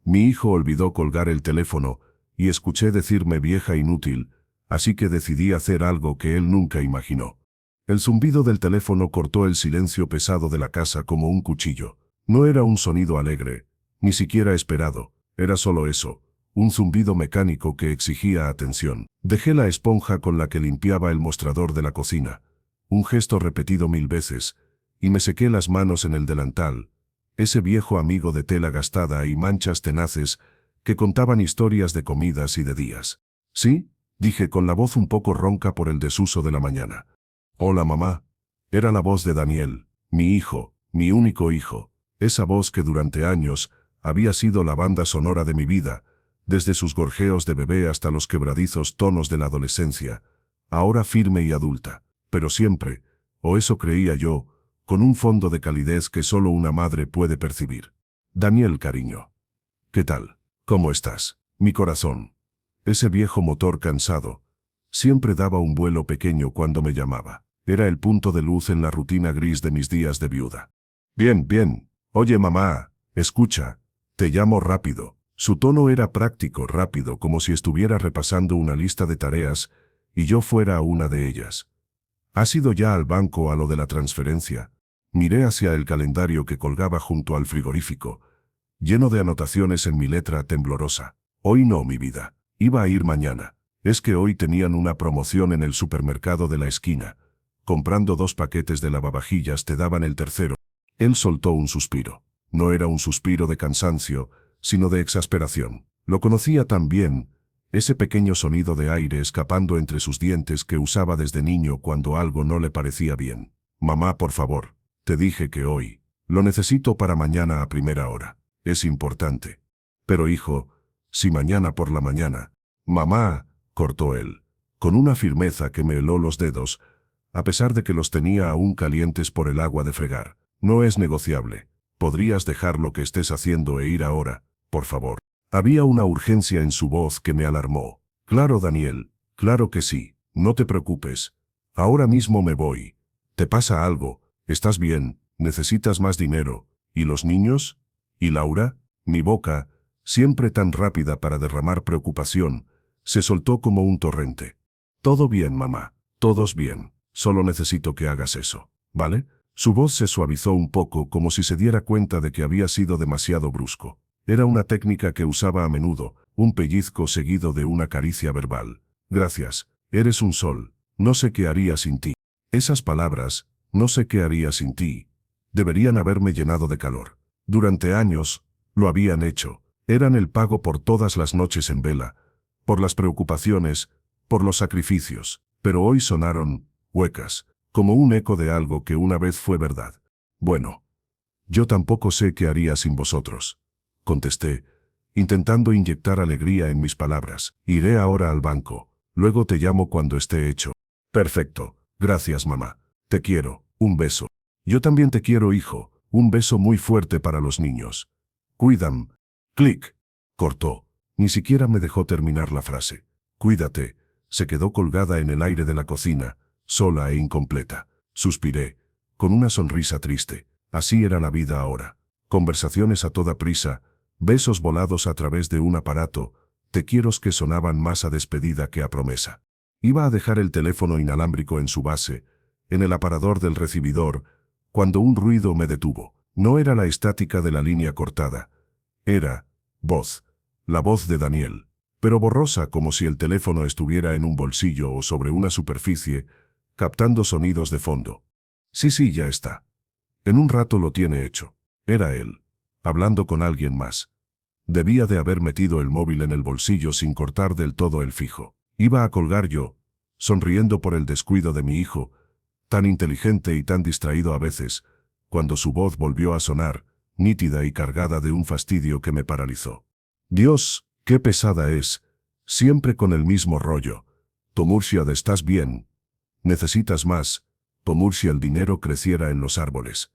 Mi hijo olvidó colgar el teléfono y escuché decirme vieja inútil, así que decidí hacer algo que él nunca imaginó. El zumbido del teléfono cortó el silencio pesado de la casa como un cuchillo. No era un sonido alegre, ni siquiera esperado, era solo eso, un zumbido mecánico que exigía atención. Dejé la esponja con la que limpiaba el mostrador de la cocina, un gesto repetido 1000 veces, y me sequé las manos en el delantal, ese viejo amigo de tela gastada y manchas tenaces que contaban historias de comidas y de días. ¿Sí?, dije con la voz un poco ronca por el desuso de la mañana. Hola mamá. Era la voz de Daniel, mi hijo, mi único hijo, esa voz que durante años había sido la banda sonora de mi vida, desde sus gorjeos de bebé hasta los quebradizos tonos de la adolescencia, ahora firme y adulta, pero siempre, o eso creía yo, con un fondo de calidez que solo una madre puede percibir. Daniel, cariño. ¿Qué tal? ¿Cómo estás? Mi corazón. Ese viejo motor cansado. Siempre daba un vuelo pequeño cuando me llamaba. Era el punto de luz en la rutina gris de mis días de viuda. Bien, bien. Oye, mamá, escucha. Te llamo rápido. Su tono era práctico, rápido, como si estuviera repasando una lista de tareas y yo fuera una de ellas. ¿Has ido ya al banco a lo de la transferencia? Miré hacia el calendario que colgaba junto al frigorífico, lleno de anotaciones en mi letra temblorosa. Hoy no, mi vida. Iba a ir mañana. Es que hoy tenían una promoción en el supermercado de la esquina. Comprando 2 paquetes de lavavajillas te daban el tercero. Él soltó un suspiro. No era un suspiro de cansancio, sino de exasperación. Lo conocía tan bien, ese pequeño sonido de aire escapando entre sus dientes que usaba desde niño cuando algo no le parecía bien. Mamá, por favor, te dije que hoy. Lo necesito para mañana a primera hora. Es importante. Pero hijo, si mañana por la mañana. Mamá, cortó él, con una firmeza que me heló los dedos, a pesar de que los tenía aún calientes por el agua de fregar. No es negociable. ¿Podrías dejar lo que estés haciendo e ir ahora, por favor? Había una urgencia en su voz que me alarmó. Claro, Daniel, claro que sí. No te preocupes. Ahora mismo me voy. ¿Te pasa algo? ¿Estás bien? ¿Necesitas más dinero? ¿Y los niños? ¿Y Laura? Mi boca, siempre tan rápida para derramar preocupación, se soltó como un torrente. Todo bien, mamá. Todos bien. Solo necesito que hagas eso, ¿vale? Su voz se suavizó un poco como si se diera cuenta de que había sido demasiado brusco. Era una técnica que usaba a menudo, un pellizco seguido de una caricia verbal. Gracias, eres un sol. No sé qué haría sin ti. Esas palabras, no sé qué haría sin ti, deberían haberme llenado de calor. Durante años, lo habían hecho. Eran el pago por todas las noches en vela, por las preocupaciones, por los sacrificios. Pero hoy sonaron huecas, como un eco de algo que una vez fue verdad. Bueno, yo tampoco sé qué haría sin vosotros, contesté, intentando inyectar alegría en mis palabras. Iré ahora al banco, luego te llamo cuando esté hecho. Perfecto, gracias mamá. Te quiero, un beso. Yo también te quiero, hijo, un beso muy fuerte para los niños. Cuídam. Clic. Cortó. Ni siquiera me dejó terminar la frase. Cuídate. Se quedó colgada en el aire de la cocina, sola e incompleta. Suspiré, con una sonrisa triste. Así era la vida ahora. Conversaciones a toda prisa, besos volados a través de un aparato, te quieros que sonaban más a despedida que a promesa. Iba a dejar el teléfono inalámbrico en su base, en el aparador del recibidor, cuando un ruido me detuvo. No era la estática de la línea cortada. Era voz, la voz de Daniel, pero borrosa como si el teléfono estuviera en un bolsillo o sobre una superficie, captando sonidos de fondo. Sí, ya está. En un rato lo tiene hecho. Era él, hablando con alguien más. Debía de haber metido el móvil en el bolsillo sin cortar del todo el fijo. Iba a colgar yo, sonriendo por el descuido de mi hijo, tan inteligente y tan distraído a veces, cuando su voz volvió a sonar, nítida y cargada de un fastidio que me paralizó. Dios, qué pesada es, siempre con el mismo rollo. Tomurcia, ¿estás bien? ¿Necesitas más? Tomurcia, el dinero creciera en los árboles.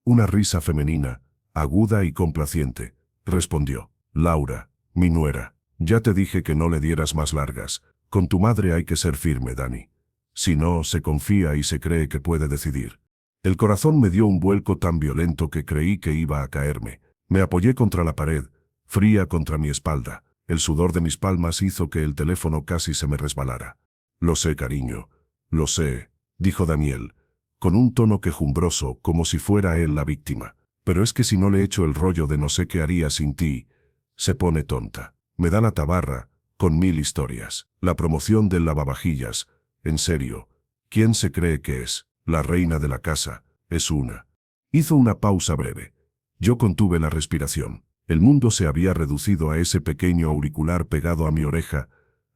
Una risa femenina, aguda y complaciente, respondió. Laura, mi nuera, ya te dije que no le dieras más largas. Con tu madre hay que ser firme, Dani. Si no, se confía y se cree que puede decidir. El corazón me dio un vuelco tan violento que creí que iba a caerme. Me apoyé contra la pared, fría contra mi espalda. El sudor de mis palmas hizo que el teléfono casi se me resbalara. Lo sé, cariño. Lo sé, dijo Daniel, con un tono quejumbroso, como si fuera él la víctima. Pero es que si no le echo el rollo de no sé qué haría sin ti, se pone tonta. Me da la tabarra, con 1000 historias. La promoción del lavavajillas. En serio, ¿quién se cree que es? La reina de la casa. Es una. Hizo una pausa breve. Yo contuve la respiración. El mundo se había reducido a ese pequeño auricular pegado a mi oreja,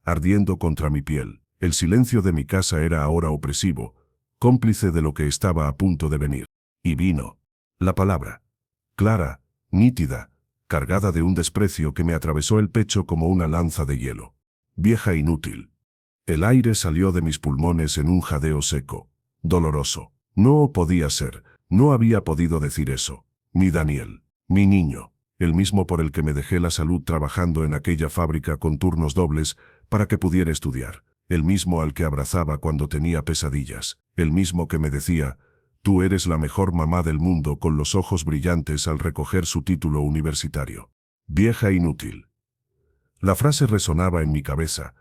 ardiendo contra mi piel. El silencio de mi casa era ahora opresivo, cómplice de lo que estaba a punto de venir. Y vino. La palabra. Clara, nítida, cargada de un desprecio que me atravesó el pecho como una lanza de hielo. Vieja inútil. El aire salió de mis pulmones en un jadeo seco, doloroso. No podía ser, no había podido decir eso. Ni Daniel, mi niño, el mismo por el que me dejé la salud trabajando en aquella fábrica con turnos dobles para que pudiera estudiar. El mismo al que abrazaba cuando tenía pesadillas. El mismo que me decía, tú eres la mejor mamá del mundo, con los ojos brillantes al recoger su título universitario. Vieja inútil. La frase resonaba en mi cabeza,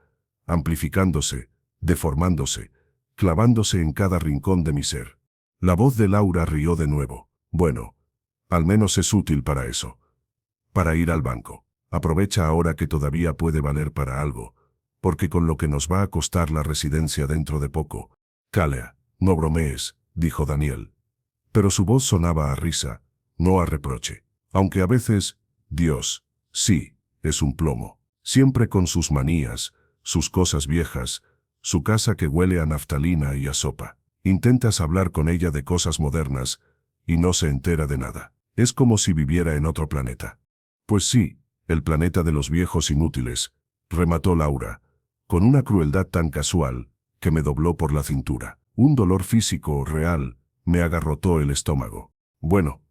amplificándose, deformándose, clavándose en cada rincón de mi ser. La voz de Laura rió de nuevo. Bueno, al menos es útil para eso. Para ir al banco. Aprovecha ahora que todavía puede valer para algo, porque con lo que nos va a costar la residencia dentro de poco. Calea, no bromees, dijo Daniel. Pero su voz sonaba a risa, no a reproche. Aunque a veces, Dios, sí, es un plomo. Siempre con sus manías, sus cosas viejas, su casa que huele a naftalina y a sopa. Intentas hablar con ella de cosas modernas, y no se entera de nada. Es como si viviera en otro planeta. Pues sí, el planeta de los viejos inútiles, remató Laura, con una crueldad tan casual, que me dobló por la cintura. Un dolor físico real me agarrotó el estómago. Bueno,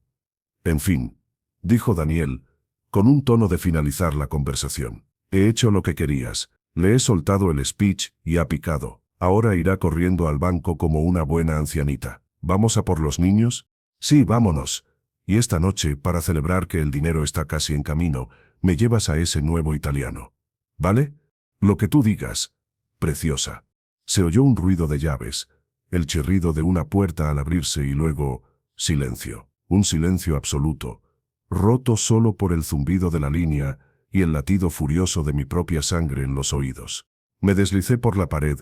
en fin, dijo Daniel, con un tono de finalizar la conversación. He hecho lo que querías, le he soltado el speech y ha picado. Ahora irá corriendo al banco como una buena ancianita. ¿Vamos a por los niños? Sí, vámonos. Y esta noche, para celebrar que el dinero está casi en camino, me llevas a ese nuevo italiano. ¿Vale? Lo que tú digas, preciosa. Se oyó un ruido de llaves, el chirrido de una puerta al abrirse y luego, silencio. Un silencio absoluto, roto solo por el zumbido de la línea y el latido furioso de mi propia sangre en los oídos. Me deslicé por la pared,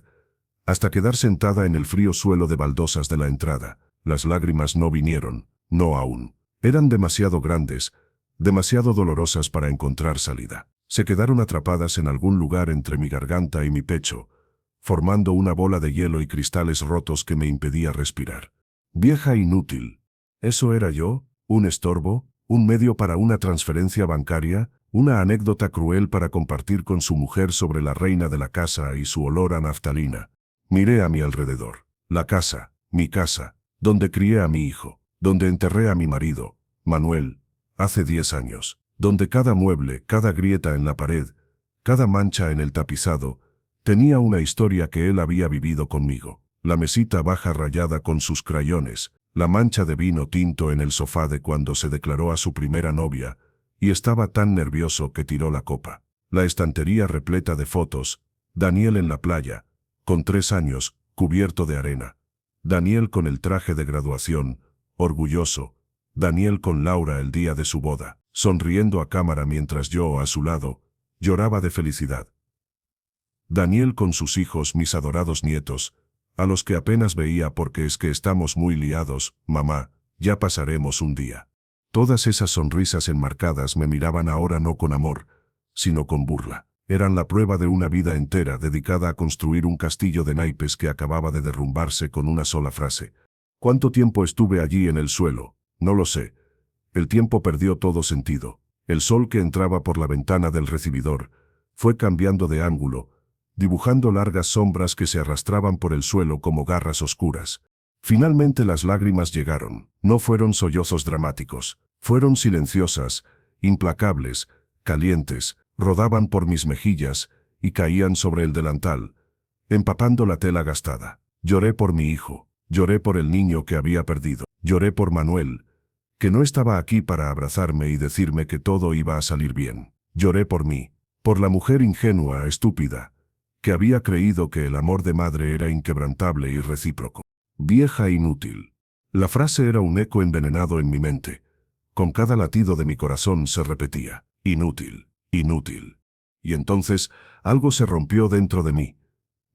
hasta quedar sentada en el frío suelo de baldosas de la entrada. Las lágrimas no vinieron, no aún. Eran demasiado grandes, demasiado dolorosas para encontrar salida. Se quedaron atrapadas en algún lugar entre mi garganta y mi pecho, formando una bola de hielo y cristales rotos que me impedía respirar. Vieja inútil. ¿Eso era yo? ¿Un estorbo? ¿Un medio para una transferencia bancaria? ¿Una anécdota cruel para compartir con su mujer sobre la reina de la casa y su olor a naftalina? Miré a mi alrededor. La casa, mi casa, donde crié a mi hijo, donde enterré a mi marido, Manuel, hace 10 años, donde cada mueble, cada grieta en la pared, cada mancha en el tapizado, tenía una historia que él había vivido conmigo. La mesita baja rayada con sus crayones, la mancha de vino tinto en el sofá de cuando se declaró a su primera novia, y estaba tan nervioso que tiró la copa. La estantería repleta de fotos, Daniel en la playa, con 3 años, cubierto de arena. Daniel con el traje de graduación, orgulloso. Daniel con Laura el día de su boda, sonriendo a cámara mientras yo, a su lado, lloraba de felicidad. Daniel con sus hijos, mis adorados nietos, a los que apenas veía porque es que estamos muy liados, mamá, ya pasaremos un día. Todas esas sonrisas enmarcadas me miraban ahora no con amor, sino con burla. Eran la prueba de una vida entera dedicada a construir un castillo de naipes que acababa de derrumbarse con una sola frase. ¿Cuánto tiempo estuve allí en el suelo? No lo sé. El tiempo perdió todo sentido. El sol que entraba por la ventana del recibidor fue cambiando de ángulo, dibujando largas sombras que se arrastraban por el suelo como garras oscuras. Finalmente las lágrimas llegaron. No fueron sollozos dramáticos. Fueron silenciosas, implacables, calientes, rodaban por mis mejillas y caían sobre el delantal, empapando la tela gastada. Lloré por mi hijo, lloré por el niño que había perdido, lloré por Manuel, que no estaba aquí para abrazarme y decirme que todo iba a salir bien. Lloré por mí, por la mujer ingenua, estúpida, que había creído que el amor de madre era inquebrantable y recíproco. Vieja inútil. La frase era un eco envenenado en mi mente. Con cada latido de mi corazón se repetía, inútil, inútil. Y entonces algo se rompió dentro de mí.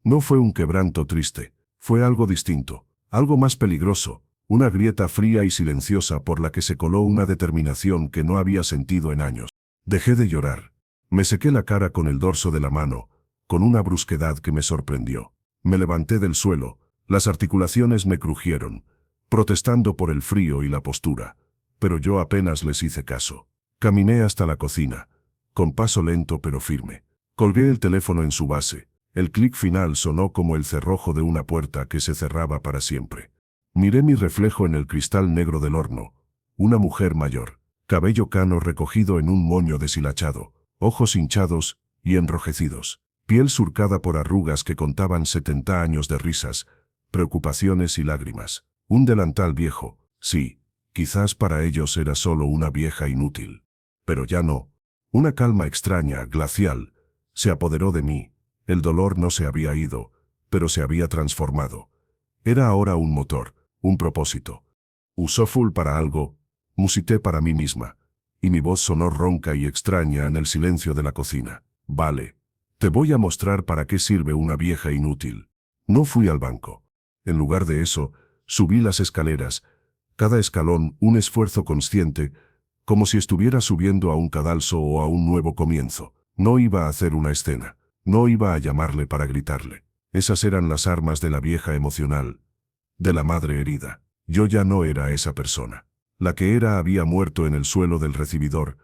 No fue un quebranto triste, fue algo distinto, algo más peligroso, una grieta fría y silenciosa por la que se coló una determinación que no había sentido en años. Dejé de llorar. Me sequé la cara con el dorso de la mano, con una brusquedad que me sorprendió. Me levanté del suelo, las articulaciones me crujieron, protestando por el frío y la postura, pero yo apenas les hice caso. Caminé hasta la cocina, con paso lento pero firme. Colgué el teléfono en su base. El clic final sonó como el cerrojo de una puerta que se cerraba para siempre. Miré mi reflejo en el cristal negro del horno. Una mujer mayor, cabello cano recogido en un moño deshilachado, ojos hinchados y enrojecidos, piel surcada por arrugas que contaban 70 años de risas, preocupaciones y lágrimas. Un delantal viejo, sí, quizás para ellos era solo una vieja inútil. Pero ya no. Una calma extraña, glacial, se apoderó de mí. El dolor no se había ido, pero se había transformado. Era ahora un motor, un propósito. Usó full para algo, musité para mí misma, y mi voz sonó ronca y extraña en el silencio de la cocina. Vale, te voy a mostrar para qué sirve una vieja inútil. No fui al banco. En lugar de eso, subí las escaleras, cada escalón un esfuerzo consciente, como si estuviera subiendo a un cadalso o a un nuevo comienzo. No iba a hacer una escena. No iba a llamarle para gritarle. Esas eran las armas de la vieja emocional, de la madre herida. Yo ya no era esa persona. La que era había muerto en el suelo del recibidor,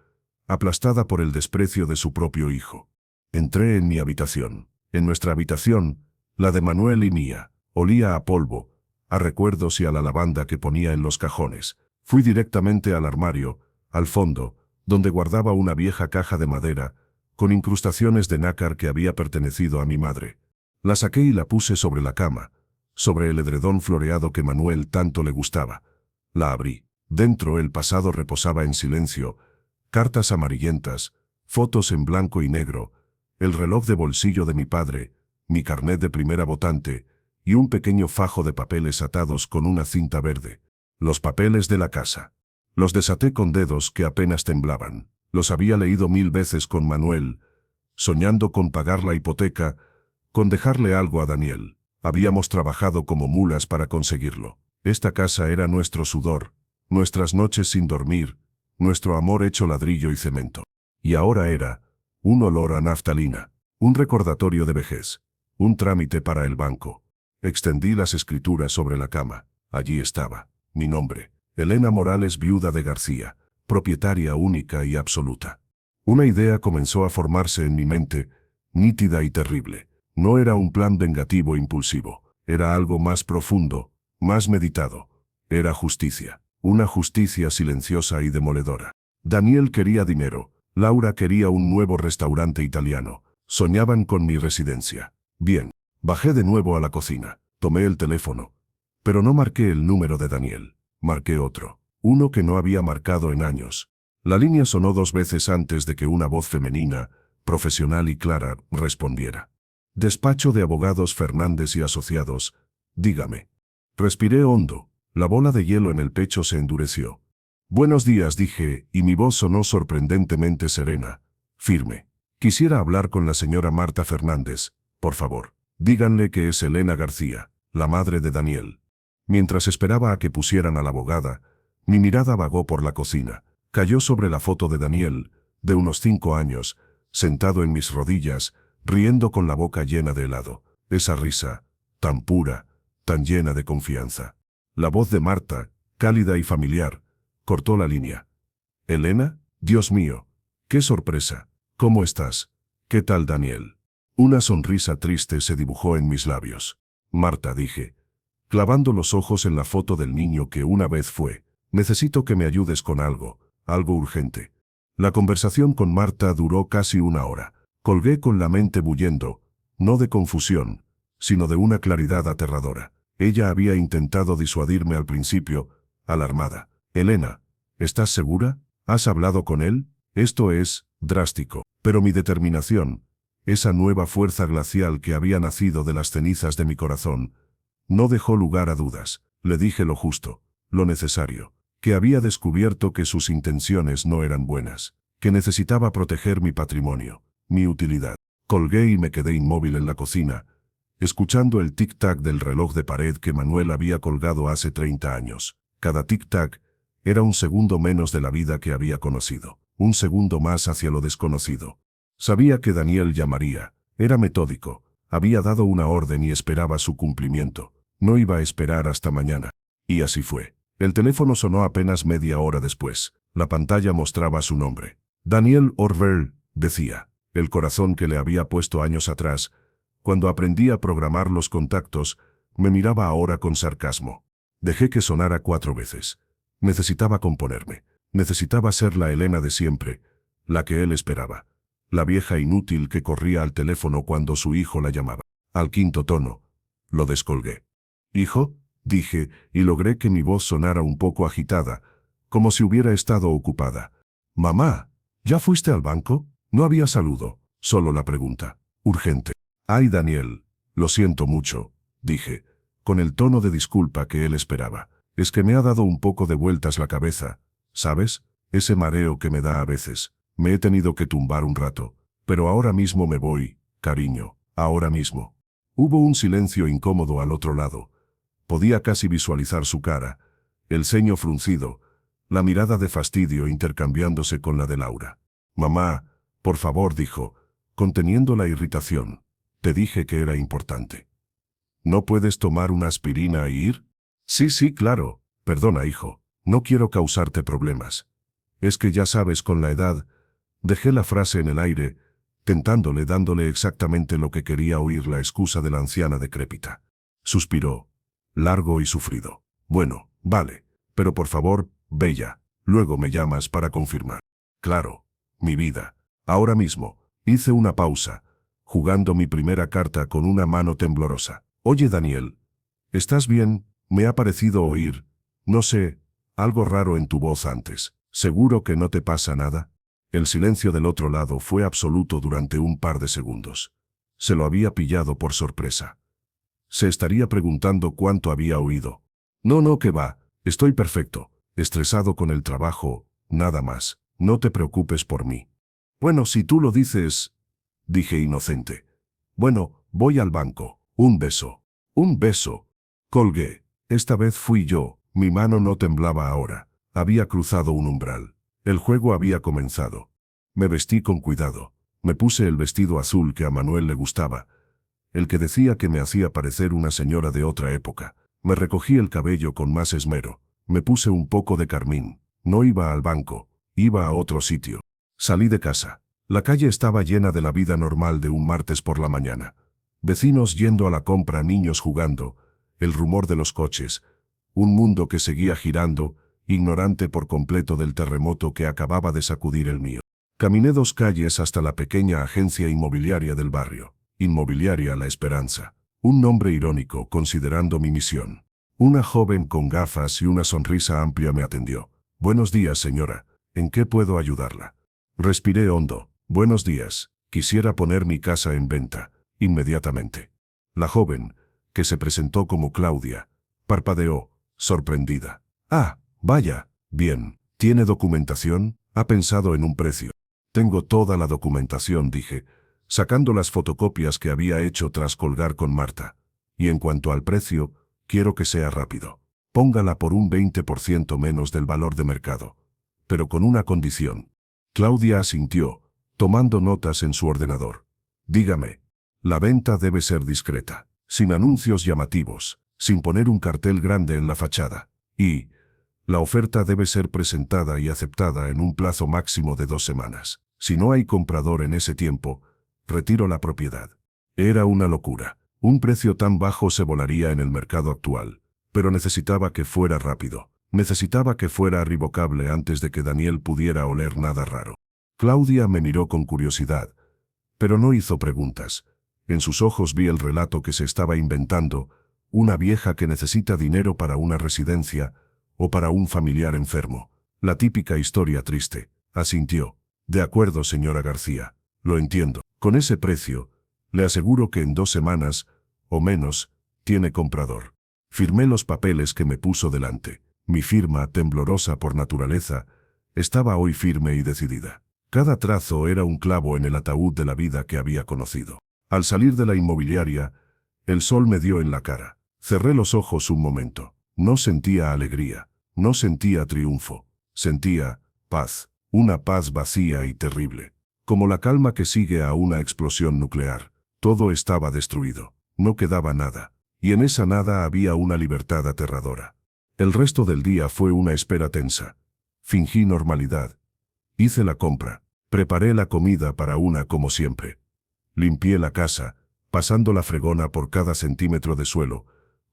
aplastada por el desprecio de su propio hijo. Entré en mi habitación. En nuestra habitación, la de Manuel y mía, olía a polvo, a recuerdos y a la lavanda que ponía en los cajones. Fui directamente al armario, al fondo, donde guardaba una vieja caja de madera, con incrustaciones de nácar que había pertenecido a mi madre. La saqué y la puse sobre la cama, sobre el edredón floreado que Manuel tanto le gustaba. La abrí. Dentro el pasado reposaba en silencio, cartas amarillentas, fotos en blanco y negro, el reloj de bolsillo de mi padre, mi carnet de primera votante y un pequeño fajo de papeles atados con una cinta verde. Los papeles de la casa. Los desaté con dedos que apenas temblaban. Los había leído 1000 veces con Manuel, soñando con pagar la hipoteca, con dejarle algo a Daniel. Habíamos trabajado como mulas para conseguirlo. Esta casa era nuestro sudor, nuestras noches sin dormir, nuestro amor hecho ladrillo y cemento. Y ahora era un olor a naftalina, un recordatorio de vejez, un trámite para el banco. Extendí las escrituras sobre la cama. Allí estaba, mi nombre, Elena Morales, viuda de García, propietaria única y absoluta. Una idea comenzó a formarse en mi mente, nítida y terrible. No era un plan vengativo impulsivo, era algo más profundo, más meditado. Era justicia, una justicia silenciosa y demoledora. Daniel quería dinero, Laura quería un nuevo restaurante italiano, soñaban con mi residencia. Bien, bajé de nuevo a la cocina, tomé el teléfono, pero no marqué el número de Daniel, marqué otro. Uno que no había marcado en años. La línea sonó 2 veces antes de que una voz femenina, profesional y clara, respondiera. Despacho de abogados Fernández y Asociados, dígame. Respiré hondo, la bola de hielo en el pecho se endureció. Buenos días, dije, y mi voz sonó sorprendentemente serena, firme. Quisiera hablar con la señora Marta Fernández, por favor. Díganle que es Elena García, la madre de Daniel. Mientras esperaba a que pusieran a la abogada, mi mirada vagó por la cocina, cayó sobre la foto de Daniel, de unos 5 años, sentado en mis rodillas, riendo con la boca llena de helado. Esa risa, tan pura, tan llena de confianza. La voz de Marta, cálida y familiar, cortó la línea. ¿Elena? Dios mío, qué sorpresa. ¿Cómo estás? ¿Qué tal, Daniel? Una sonrisa triste se dibujó en mis labios. Marta, dije, clavando los ojos en la foto del niño que una vez fue. Necesito que me ayudes con algo, algo urgente. La conversación con Marta duró casi 1 hora. Colgué con la mente bullendo, no de confusión, sino de una claridad aterradora. Ella había intentado disuadirme al principio, alarmada. Elena, ¿estás segura? ¿Has hablado con él? Esto es, drástico. Pero mi determinación, esa nueva fuerza glacial que había nacido de las cenizas de mi corazón, no dejó lugar a dudas. Le dije lo justo, lo necesario, que había descubierto que sus intenciones no eran buenas, que necesitaba proteger mi patrimonio, mi utilidad. Colgué y me quedé inmóvil en la cocina, escuchando el tic-tac del reloj de pared que Manuel había colgado hace 30 años. Cada tic-tac era un segundo menos de la vida que había conocido, un segundo más hacia lo desconocido. Sabía que Daniel llamaría, era metódico, había dado una orden y esperaba su cumplimiento. No iba a esperar hasta mañana. Y así fue. El teléfono sonó apenas media hora después. La pantalla mostraba su nombre. Daniel Orwell, decía. El corazón que le había puesto años atrás, cuando aprendí a programar los contactos, me miraba ahora con sarcasmo. Dejé que sonara 4 veces. Necesitaba componerme. Necesitaba ser la Elena de siempre, la que él esperaba. La vieja inútil que corría al teléfono cuando su hijo la llamaba. Al quinto tono, lo descolgué. «Hijo», dije, y logré que mi voz sonara un poco agitada, como si hubiera estado ocupada. «Mamá, ¿ya fuiste al banco?» No había saludo, solo la pregunta. Urgente. «Ay, Daniel, lo siento mucho», dije, con el tono de disculpa que él esperaba. «Es que me ha dado un poco de vueltas la cabeza, ¿sabes? Ese mareo que me da a veces. Me he tenido que tumbar un rato. Pero ahora mismo me voy, cariño, ahora mismo». Hubo un silencio incómodo al otro lado. Podía casi visualizar su cara, el ceño fruncido, la mirada de fastidio intercambiándose con la de Laura. «Mamá, por favor», dijo, conteniendo la irritación. «Te dije que era importante». «¿No puedes tomar una aspirina e ir?» Sí, claro. Perdona, hijo. No quiero causarte problemas. Es que ya sabes, con la edad». Dejé la frase en el aire, dándole exactamente lo que quería oír, la excusa de la anciana decrépita. Suspiró, largo y sufrido. «Bueno, vale, pero por favor, ve ya. Luego me llamas para confirmar». «Claro, mi vida. Ahora mismo». Hice una pausa, jugando mi primera carta con una mano temblorosa. «Oye, Daniel, ¿estás bien? Me ha parecido oír, no sé, algo raro en tu voz antes. ¿Seguro que no te pasa nada?» El silencio del otro lado fue absoluto durante un par de segundos. Se lo había pillado por sorpresa. Se estaría preguntando cuánto había oído. No, que va. Estoy perfecto. Estresado con el trabajo, nada más. No te preocupes por mí». «Bueno, si tú lo dices», dije inocente. «Bueno, voy al banco. Un beso». «Un beso». Colgué. Esta vez fui yo. Mi mano no temblaba ahora. Había cruzado un umbral. El juego había comenzado. Me vestí con cuidado. Me puse el vestido azul que a Manuel le gustaba, el que decía que me hacía parecer una señora de otra época. Me recogí el cabello con más esmero. Me puse un poco de carmín. No iba al banco, iba a otro sitio. Salí de casa. La calle estaba llena de la vida normal de un martes por la mañana. Vecinos yendo a la compra, niños jugando, el rumor de los coches, un mundo que seguía girando, ignorante por completo del terremoto que acababa de sacudir el mío. Caminé 2 calles hasta la pequeña agencia inmobiliaria del barrio. Inmobiliaria La Esperanza. Un nombre irónico considerando mi misión. Una joven con gafas y una sonrisa amplia me atendió. «Buenos días, señora. ¿En qué puedo ayudarla?» Respiré hondo. «Buenos días. Quisiera poner mi casa en venta, inmediatamente». La joven, que se presentó como Claudia, parpadeó, sorprendida. «Ah, vaya, bien. ¿Tiene documentación? ¿Ha pensado en un precio?» «Tengo toda la documentación», dije, sacando las fotocopias que había hecho tras colgar con Marta. «Y en cuanto al precio, quiero que sea rápido. Póngala por un 20% menos del valor de mercado. Pero con una condición». Claudia asintió, tomando notas en su ordenador. «Dígame». «La venta debe ser discreta, sin anuncios llamativos, sin poner un cartel grande en la fachada. Y la oferta debe ser presentada y aceptada en un plazo máximo de 2 semanas. Si no hay comprador en ese tiempo, retiro la propiedad». Era una locura. Un precio tan bajo se volaría en el mercado actual. Pero necesitaba que fuera rápido. Necesitaba que fuera irrevocable antes de que Daniel pudiera oler nada raro. Claudia me miró con curiosidad, pero no hizo preguntas. En sus ojos vi el relato que se estaba inventando, una vieja que necesita dinero para una residencia o para un familiar enfermo. La típica historia triste. Asintió. De acuerdo, señora García. Lo entiendo. Con ese precio, le aseguro que en 2 semanas, o menos, tiene comprador. Firmé los papeles que me puso delante. Mi firma, temblorosa por naturaleza, estaba hoy firme y decidida. Cada trazo era un clavo en el ataúd de la vida que había conocido. Al salir de la inmobiliaria, el sol me dio en la cara. Cerré los ojos un momento. No sentía alegría, no sentía triunfo, sentía paz, una paz vacía y terrible. Como la calma que sigue a una explosión nuclear. Todo estaba destruido, no quedaba nada. Y en esa nada había una libertad aterradora. El resto del día fue una espera tensa. Fingí normalidad. Hice la compra. Preparé la comida para una como siempre. Limpié la casa, pasando la fregona por cada centímetro de suelo,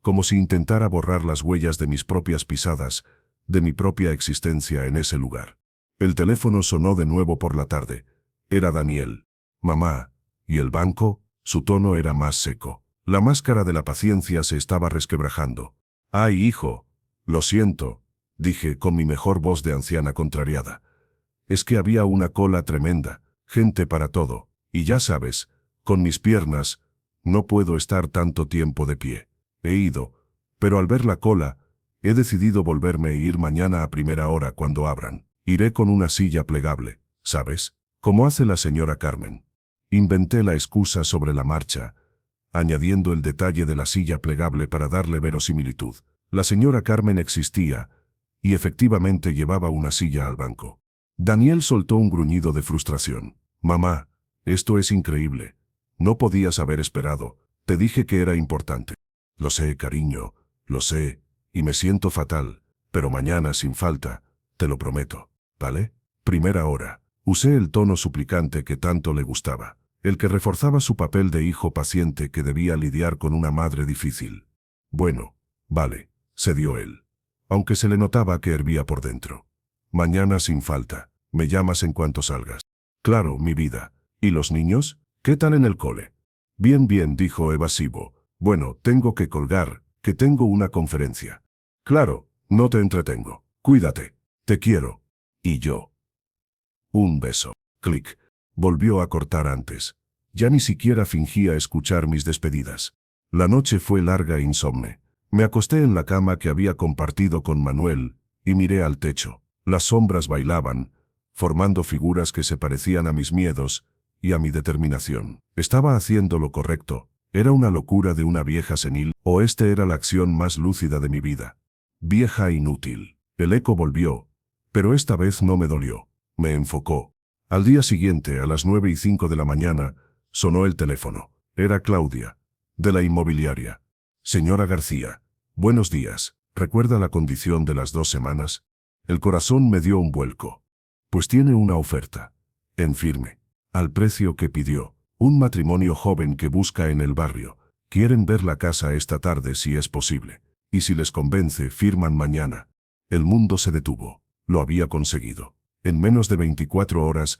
como si intentara borrar las huellas de mis propias pisadas, de mi propia existencia en ese lugar. El teléfono sonó de nuevo por la tarde. Era Daniel. Mamá. ¿Y el banco? Su tono era más seco. La máscara de la paciencia se estaba resquebrajando. «Ay, hijo. Lo siento», dije con mi mejor voz de anciana contrariada. Es que había una cola tremenda, gente para todo, y ya sabes, con mis piernas, no puedo estar tanto tiempo de pie. He ido, pero al ver la cola, he decidido volverme e ir mañana a primera hora cuando abran. Iré con una silla plegable, ¿sabes? Como hace la señora Carmen. Inventé la excusa sobre la marcha, añadiendo el detalle de la silla plegable para darle verosimilitud. La señora Carmen existía, y efectivamente llevaba una silla al banco. Daniel soltó un gruñido de frustración. «Mamá, esto es increíble. No podías haber esperado. Te dije que era importante». «Lo sé, cariño, lo sé, y me siento fatal, pero mañana sin falta, te lo prometo, ¿vale? Primera hora». Usé el tono suplicante que tanto le gustaba, el que reforzaba su papel de hijo paciente que debía lidiar con una madre difícil. «Bueno, vale», cedió él, aunque se le notaba que hervía por dentro. «Mañana sin falta, me llamas en cuanto salgas». «Claro, mi vida. ¿Y los niños? ¿Qué tal en el cole?» «Bien, bien», dijo evasivo. «Bueno, tengo que colgar, que tengo una conferencia». «Claro, no te entretengo. Cuídate. Te quiero». «Y yo». Un beso. Clic. Volvió a cortar antes. Ya ni siquiera fingía escuchar mis despedidas. La noche fue larga e insomne. Me acosté en la cama que había compartido con Manuel, y miré al techo. Las sombras bailaban, formando figuras que se parecían a mis miedos y a mi determinación. Estaba haciendo lo correcto. ¿Era una locura de una vieja senil, o este era la acción más lúcida de mi vida? Vieja inútil. El eco volvió, pero esta vez no me dolió. Me enfocó. Al día siguiente, a las 9:05 de la mañana, sonó el teléfono. Era Claudia, de la inmobiliaria. «Señora García, buenos días. ¿Recuerda la condición de las 2 semanas?» El corazón me dio un vuelco. «Pues tiene una oferta. En firme. Al precio que pidió. Un matrimonio joven que busca en el barrio. Quieren ver la casa esta tarde si es posible. Y si les convence, firman mañana». El mundo se detuvo. Lo había conseguido. En menos de 24 horas,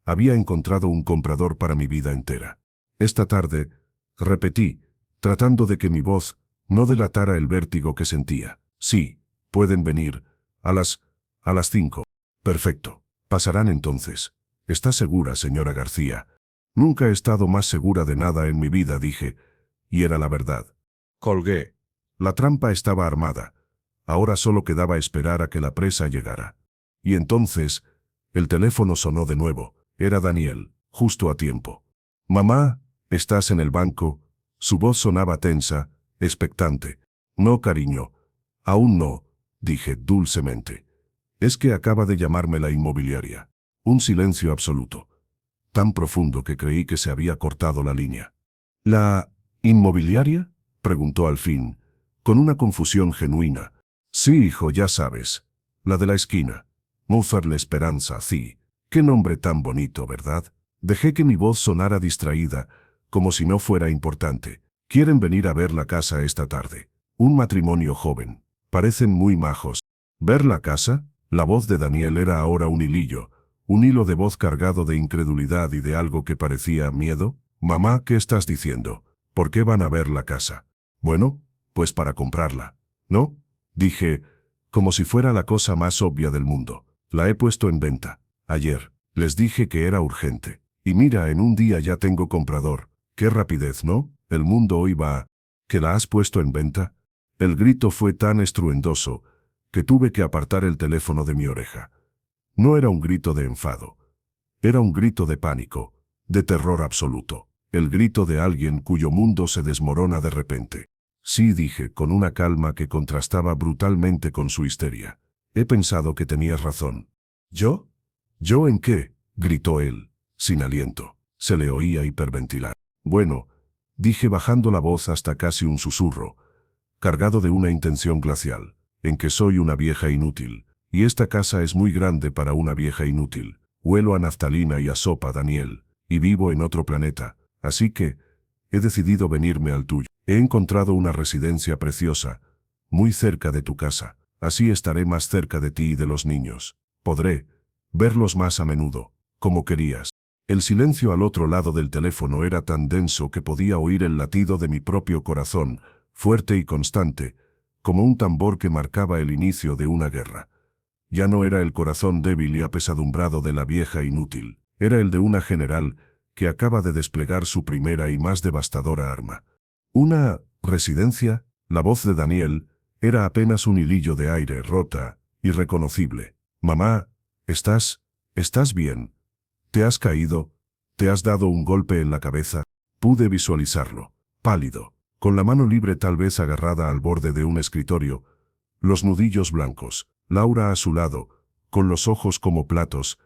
había encontrado un comprador para mi vida entera. «Esta tarde», repetí, tratando de que mi voz no delatara el vértigo que sentía. «Sí, pueden venir. A las 5. Perfecto. Pasarán entonces». «¿Está segura, señora García?» «Nunca he estado más segura de nada en mi vida», dije, y era la verdad. Colgué. La trampa estaba armada. Ahora solo quedaba esperar a que la presa llegara. Y entonces, el teléfono sonó de nuevo. Era Daniel, justo a tiempo. «Mamá, ¿estás en el banco?» Su voz sonaba tensa, expectante. «No, cariño. Aún no», dije dulcemente. «Es que acaba de llamarme la inmobiliaria». Un silencio absoluto. Tan profundo que creí que se había cortado la línea. «¿La inmobiliaria?», preguntó al fin, con una confusión genuina. «Sí, hijo, ya sabes. La de la esquina. Mozart La Esperanza, sí. Qué nombre tan bonito, ¿verdad?». Dejé que mi voz sonara distraída, como si no fuera importante. «Quieren venir a ver la casa esta tarde. Un matrimonio joven. Parecen muy majos». «¿Ver la casa?». La voz de Daniel era ahora un hilillo, un hilo de voz cargado de incredulidad y de algo que parecía miedo. «Mamá, ¿qué estás diciendo? ¿Por qué van a ver la casa?». «Bueno, pues para comprarla». «¿No?», dije, como si fuera la cosa más obvia del mundo. «La he puesto en venta. Ayer». Les dije que era urgente. Y mira, en un día ya tengo comprador. Qué rapidez, ¿no? El mundo hoy va. ¿Que la has puesto en venta? El grito fue tan estruendoso que tuve que apartar el teléfono de mi oreja. No era un grito de enfado. Era un grito de pánico, de terror absoluto. El grito de alguien cuyo mundo se desmorona de repente. Sí, dije, con una calma que contrastaba brutalmente con su histeria. He pensado que tenías razón. ¿Yo? ¿Yo en qué? Gritó él, sin aliento. Se le oía hiperventilar. Bueno, dije bajando la voz hasta casi un susurro, cargado de una intención glacial, en que soy una vieja inútil, y esta casa es muy grande para una vieja inútil. Huelo a naftalina y a sopa, Daniel, y vivo en otro planeta, así que he decidido venirme al tuyo. He encontrado una residencia preciosa, muy cerca de tu casa. Así estaré más cerca de ti y de los niños. Podré verlos más a menudo, como querías. El silencio al otro lado del teléfono era tan denso que podía oír el latido de mi propio corazón, fuerte y constante, como un tambor que marcaba el inicio de una guerra. Ya no era el corazón débil y apesadumbrado de la vieja inútil, era el de una general que acaba de desplegar su primera y más devastadora arma. ¿Una residencia? La voz de Daniel era apenas un hilillo de aire rota, irreconocible. Mamá, ¿estás bien? ¿Te has caído? ¿Te has dado un golpe en la cabeza? Pude visualizarlo, pálido, con la mano libre tal vez agarrada al borde de un escritorio, los nudillos blancos, Laura a su lado, con los ojos como platos,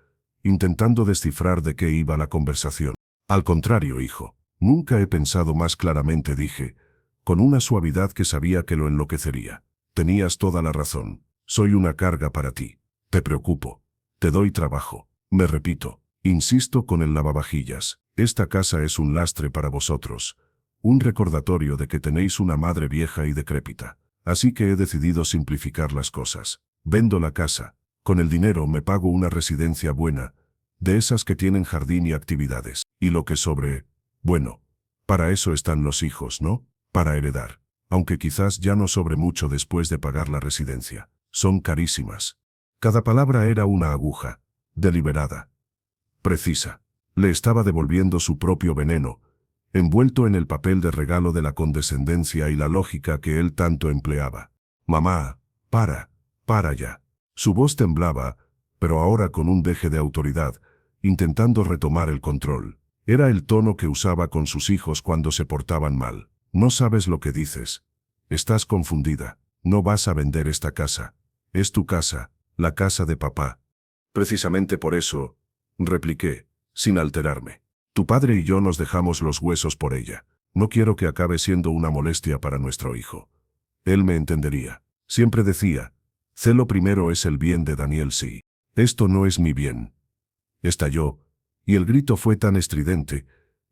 intentando descifrar de qué iba la conversación. Al contrario, hijo, nunca he pensado más claramente, dije, con una suavidad que sabía que lo enloquecería. Tenías toda la razón. Soy una carga para ti. Te preocupo. Te doy trabajo. Me repito. Insisto con el lavavajillas. Esta casa es un lastre para vosotros. Un recordatorio de que tenéis una madre vieja y decrépita. Así que he decidido simplificar las cosas. Vendo la casa. Con el dinero me pago una residencia buena, de esas que tienen jardín y actividades. Y lo que sobre... Bueno, para eso están los hijos, ¿no? Para heredar. Aunque quizás ya no sobre mucho después de pagar la residencia. Son carísimas. Cada palabra era una aguja, deliberada, precisa. Le estaba devolviendo su propio veneno, envuelto en el papel de regalo de la condescendencia y la lógica que él tanto empleaba. Mamá, para ya. Su voz temblaba, pero ahora con un deje de autoridad, intentando retomar el control. Era el tono que usaba con sus hijos cuando se portaban mal. No sabes lo que dices. Estás confundida. No vas a vender esta casa. Es tu casa, la casa de papá. Precisamente por eso, repliqué, sin alterarme. Tu padre y yo nos dejamos los huesos por ella. No quiero que acabe siendo una molestia para nuestro hijo. Él me entendería. Siempre decía, celo primero es el bien de Daniel, sí. Esto no es mi bien. Estalló, y el grito fue tan estridente,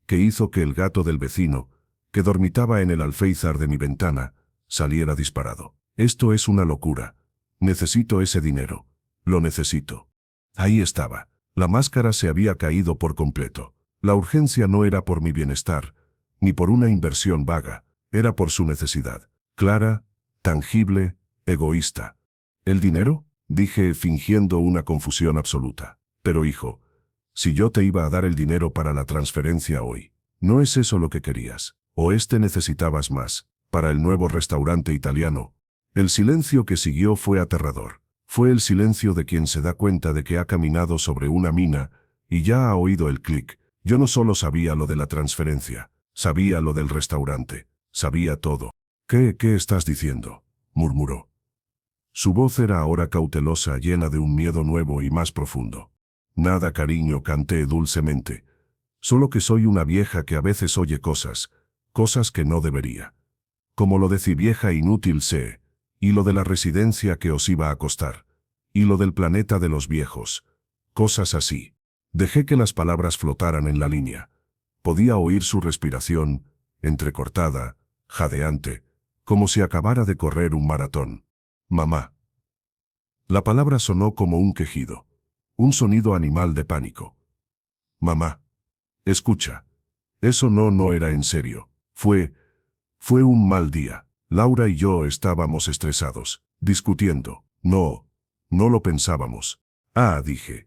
que hizo que el gato del vecino, que dormitaba en el alféizar de mi ventana, saliera disparado. Esto es una locura. Necesito ese dinero. Lo necesito. Ahí estaba. La máscara se había caído por completo. La urgencia no era por mi bienestar, ni por una inversión vaga, era por su necesidad. Clara, tangible, egoísta. ¿El dinero? Dije fingiendo una confusión absoluta. Pero hijo, si yo te iba a dar el dinero para la transferencia hoy, ¿no es eso lo que querías? ¿O necesitabas más, para el nuevo restaurante italiano? El silencio que siguió fue aterrador. Fue el silencio de quien se da cuenta de que ha caminado sobre una mina y ya ha oído el clic. Yo no solo sabía lo de la transferencia, sabía lo del restaurante, sabía todo. ¿Qué estás diciendo?, murmuró. Su voz era ahora cautelosa, llena de un miedo nuevo y más profundo. Nada, cariño, canté dulcemente. Solo que soy una vieja que a veces oye cosas que no debería. Como lo de ci vieja inútil sé, y lo de la residencia que os iba a costar, y lo del planeta de los viejos. Cosas así. Dejé que las palabras flotaran en la línea. Podía oír su respiración, entrecortada, jadeante, como si acabara de correr un maratón. Mamá. La palabra sonó como un quejido, un sonido animal de pánico. Mamá. Escucha. Eso no era en serio. Fue un mal día. Laura y yo estábamos estresados, discutiendo. No lo pensábamos. Ah, dije,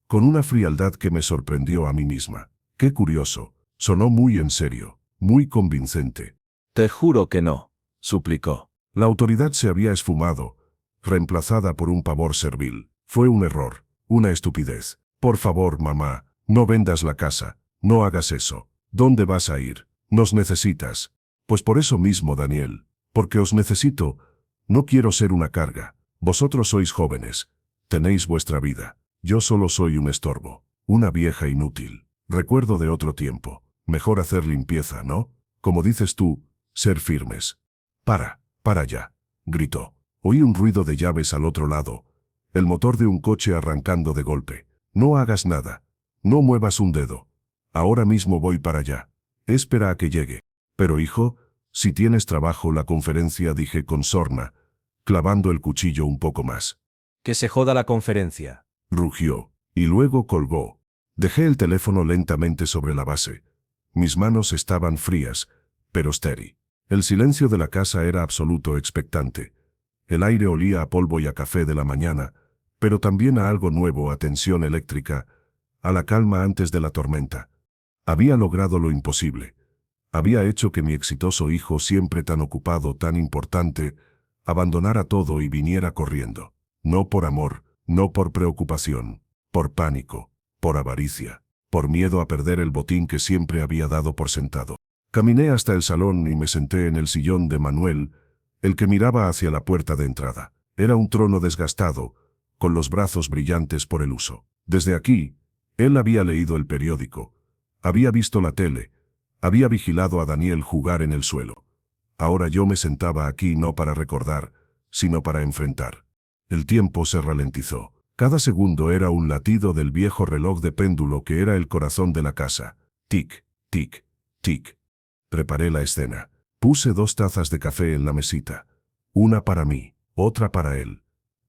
con una frialdad que me sorprendió a mí misma. Qué curioso, sonó muy en serio, muy convincente. Te juro que no, suplicó. La autoridad se había esfumado, reemplazada por un pavor servil. Fue un error, una estupidez. Por favor, mamá, no vendas la casa, no hagas eso. ¿Dónde vas a ir? Nos necesitas. Pues por eso mismo, Daniel, porque os necesito. No quiero ser una carga. Vosotros sois jóvenes, tenéis vuestra vida. Yo solo soy un estorbo, una vieja inútil. Recuerdo de otro tiempo. Mejor hacer limpieza, ¿no? Como dices tú, ser firmes. Para ya, gritó. Oí un ruido de llaves al otro lado. El motor de un coche arrancando de golpe. No hagas nada. No muevas un dedo. Ahora mismo voy para allá. Espera a que llegue. Pero hijo, si tienes trabajo la conferencia, dije con sorna, clavando el cuchillo un poco más. Que se joda la conferencia. Rugió, y luego colgó. Dejé el teléfono lentamente sobre la base. Mis manos estaban frías, pero estéril. El silencio de la casa era absoluto, expectante. El aire olía a polvo y a café de la mañana, pero también a algo nuevo, a tensión eléctrica, a la calma antes de la tormenta. Había logrado lo imposible. Había hecho que mi exitoso hijo, siempre tan ocupado, tan importante, abandonara todo y viniera corriendo. No por amor, no por preocupación, por pánico, por avaricia, por miedo a perder el botín que siempre había dado por sentado. Caminé hasta el salón y me senté en el sillón de Manuel, el que miraba hacia la puerta de entrada. Era un trono desgastado, con los brazos brillantes por el uso. Desde aquí, él había leído el periódico, había visto la tele, había vigilado a Daniel jugar en el suelo. Ahora yo me sentaba aquí no para recordar, sino para enfrentar. El tiempo se ralentizó. Cada segundo era un latido del viejo reloj de péndulo que era el corazón de la casa. Tic, tic, tic. Preparé la escena. Puse 2 tazas de café en la mesita. Una para mí, otra para él.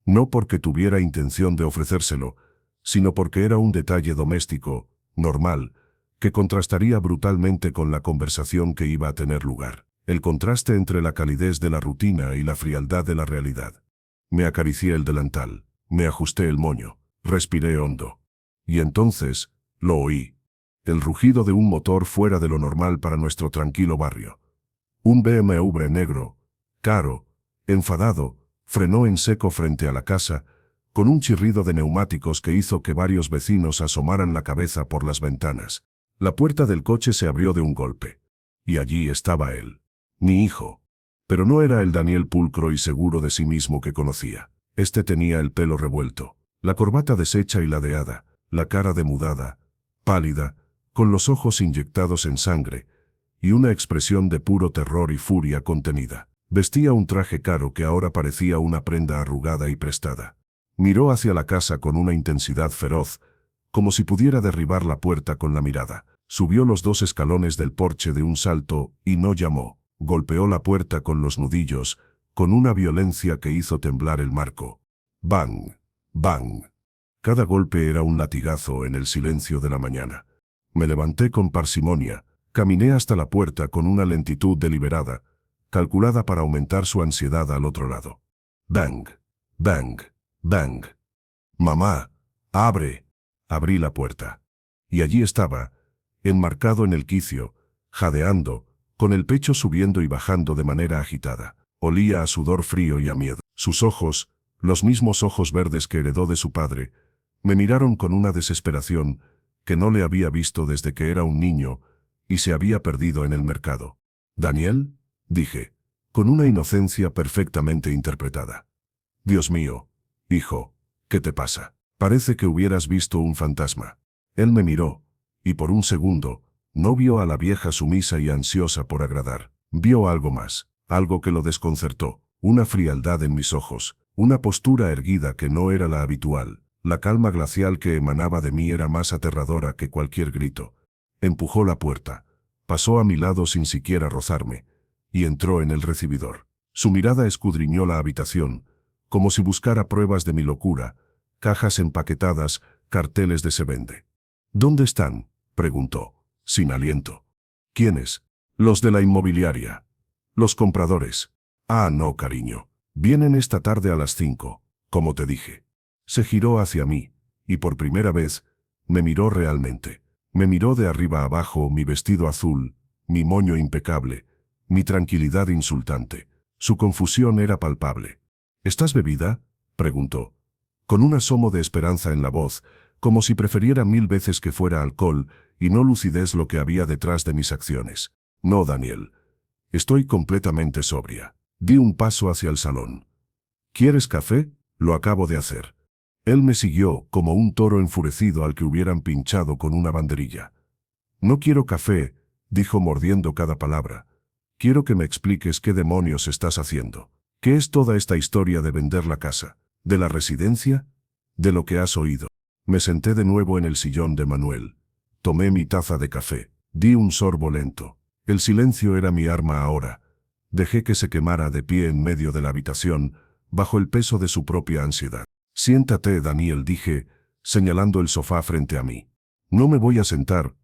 No porque tuviera intención de ofrecérselo, sino porque era un detalle doméstico, normal, que contrastaría brutalmente con la conversación que iba a tener lugar. El contraste entre la calidez de la rutina y la frialdad de la realidad. Me acaricié el delantal, me ajusté el moño, respiré hondo. Y entonces, lo oí. El rugido de un motor fuera de lo normal para nuestro tranquilo barrio. Un BMW negro, caro, enfadado, frenó en seco frente a la casa, con un chirrido de neumáticos que hizo que varios vecinos asomaran la cabeza por las ventanas. La puerta del coche se abrió de un golpe. Y allí estaba él, mi hijo. Pero no era el Daniel pulcro y seguro de sí mismo que conocía. Este tenía el pelo revuelto, la corbata deshecha y ladeada, la cara demudada, pálida, con los ojos inyectados en sangre, y una expresión de puro terror y furia contenida. Vestía un traje caro que ahora parecía una prenda arrugada y prestada. Miró hacia la casa con una intensidad feroz, como si pudiera derribar la puerta con la mirada. Subió los 2 escalones del porche de un salto y no llamó. Golpeó la puerta con los nudillos, con una violencia que hizo temblar el marco. Bang, bang. Cada golpe era un latigazo en el silencio de la mañana. Me levanté con parsimonia, caminé hasta la puerta con una lentitud deliberada, calculada para aumentar su ansiedad al otro lado. Bang, bang, bang. Mamá, abre. Abrí la puerta. Y allí estaba, enmarcado en el quicio, jadeando, con el pecho subiendo y bajando de manera agitada. Olía a sudor frío y a miedo. Sus ojos, los mismos ojos verdes que heredó de su padre, me miraron con una desesperación que no le había visto desde que era un niño y se había perdido en el mercado. «¿Daniel?», dije, con una inocencia perfectamente interpretada. «Dios mío, hijo, ¿qué te pasa? Parece que hubieras visto un fantasma». Él me miró, y por un segundo, no vio a la vieja sumisa y ansiosa por agradar. Vio algo más, algo que lo desconcertó, una frialdad en mis ojos, una postura erguida que no era la habitual. La calma glacial que emanaba de mí era más aterradora que cualquier grito. Empujó la puerta, pasó a mi lado sin siquiera rozarme, y entró en el recibidor. Su mirada escudriñó la habitación, como si buscara pruebas de mi locura, cajas empaquetadas, carteles de se vende. «¿Dónde están?», preguntó, sin aliento. «¿Quiénes?». «Los de la inmobiliaria. Los compradores». «Ah, no, cariño. Vienen esta tarde a las 5, como te dije». Se giró hacia mí, y por primera vez, Me miró realmente. Me miró de arriba a abajo, mi vestido azul, mi moño impecable, mi tranquilidad insultante. Su confusión era palpable. ¿Estás bebida?, preguntó, con un asomo de esperanza en la voz, como si prefiriera 1000 veces que fuera alcohol y no lucidez lo que había detrás de mis acciones. No, Daniel. Estoy completamente sobria. Di un paso hacia el salón. ¿Quieres café? Lo acabo de hacer. Él me siguió como un toro enfurecido al que hubieran pinchado con una banderilla. No quiero café, dijo mordiendo cada palabra. Quiero que me expliques qué demonios estás haciendo. ¿Qué es toda esta historia de vender la casa? ¿De la residencia? ¿De lo que has oído? Me senté de nuevo en el sillón de Manuel. Tomé mi taza de café. Di un sorbo lento. El silencio era mi arma ahora. Dejé que se quemara de pie en medio de la habitación, bajo el peso de su propia ansiedad. Siéntate, Daniel, dije, señalando el sofá frente a mí. No me voy a sentar,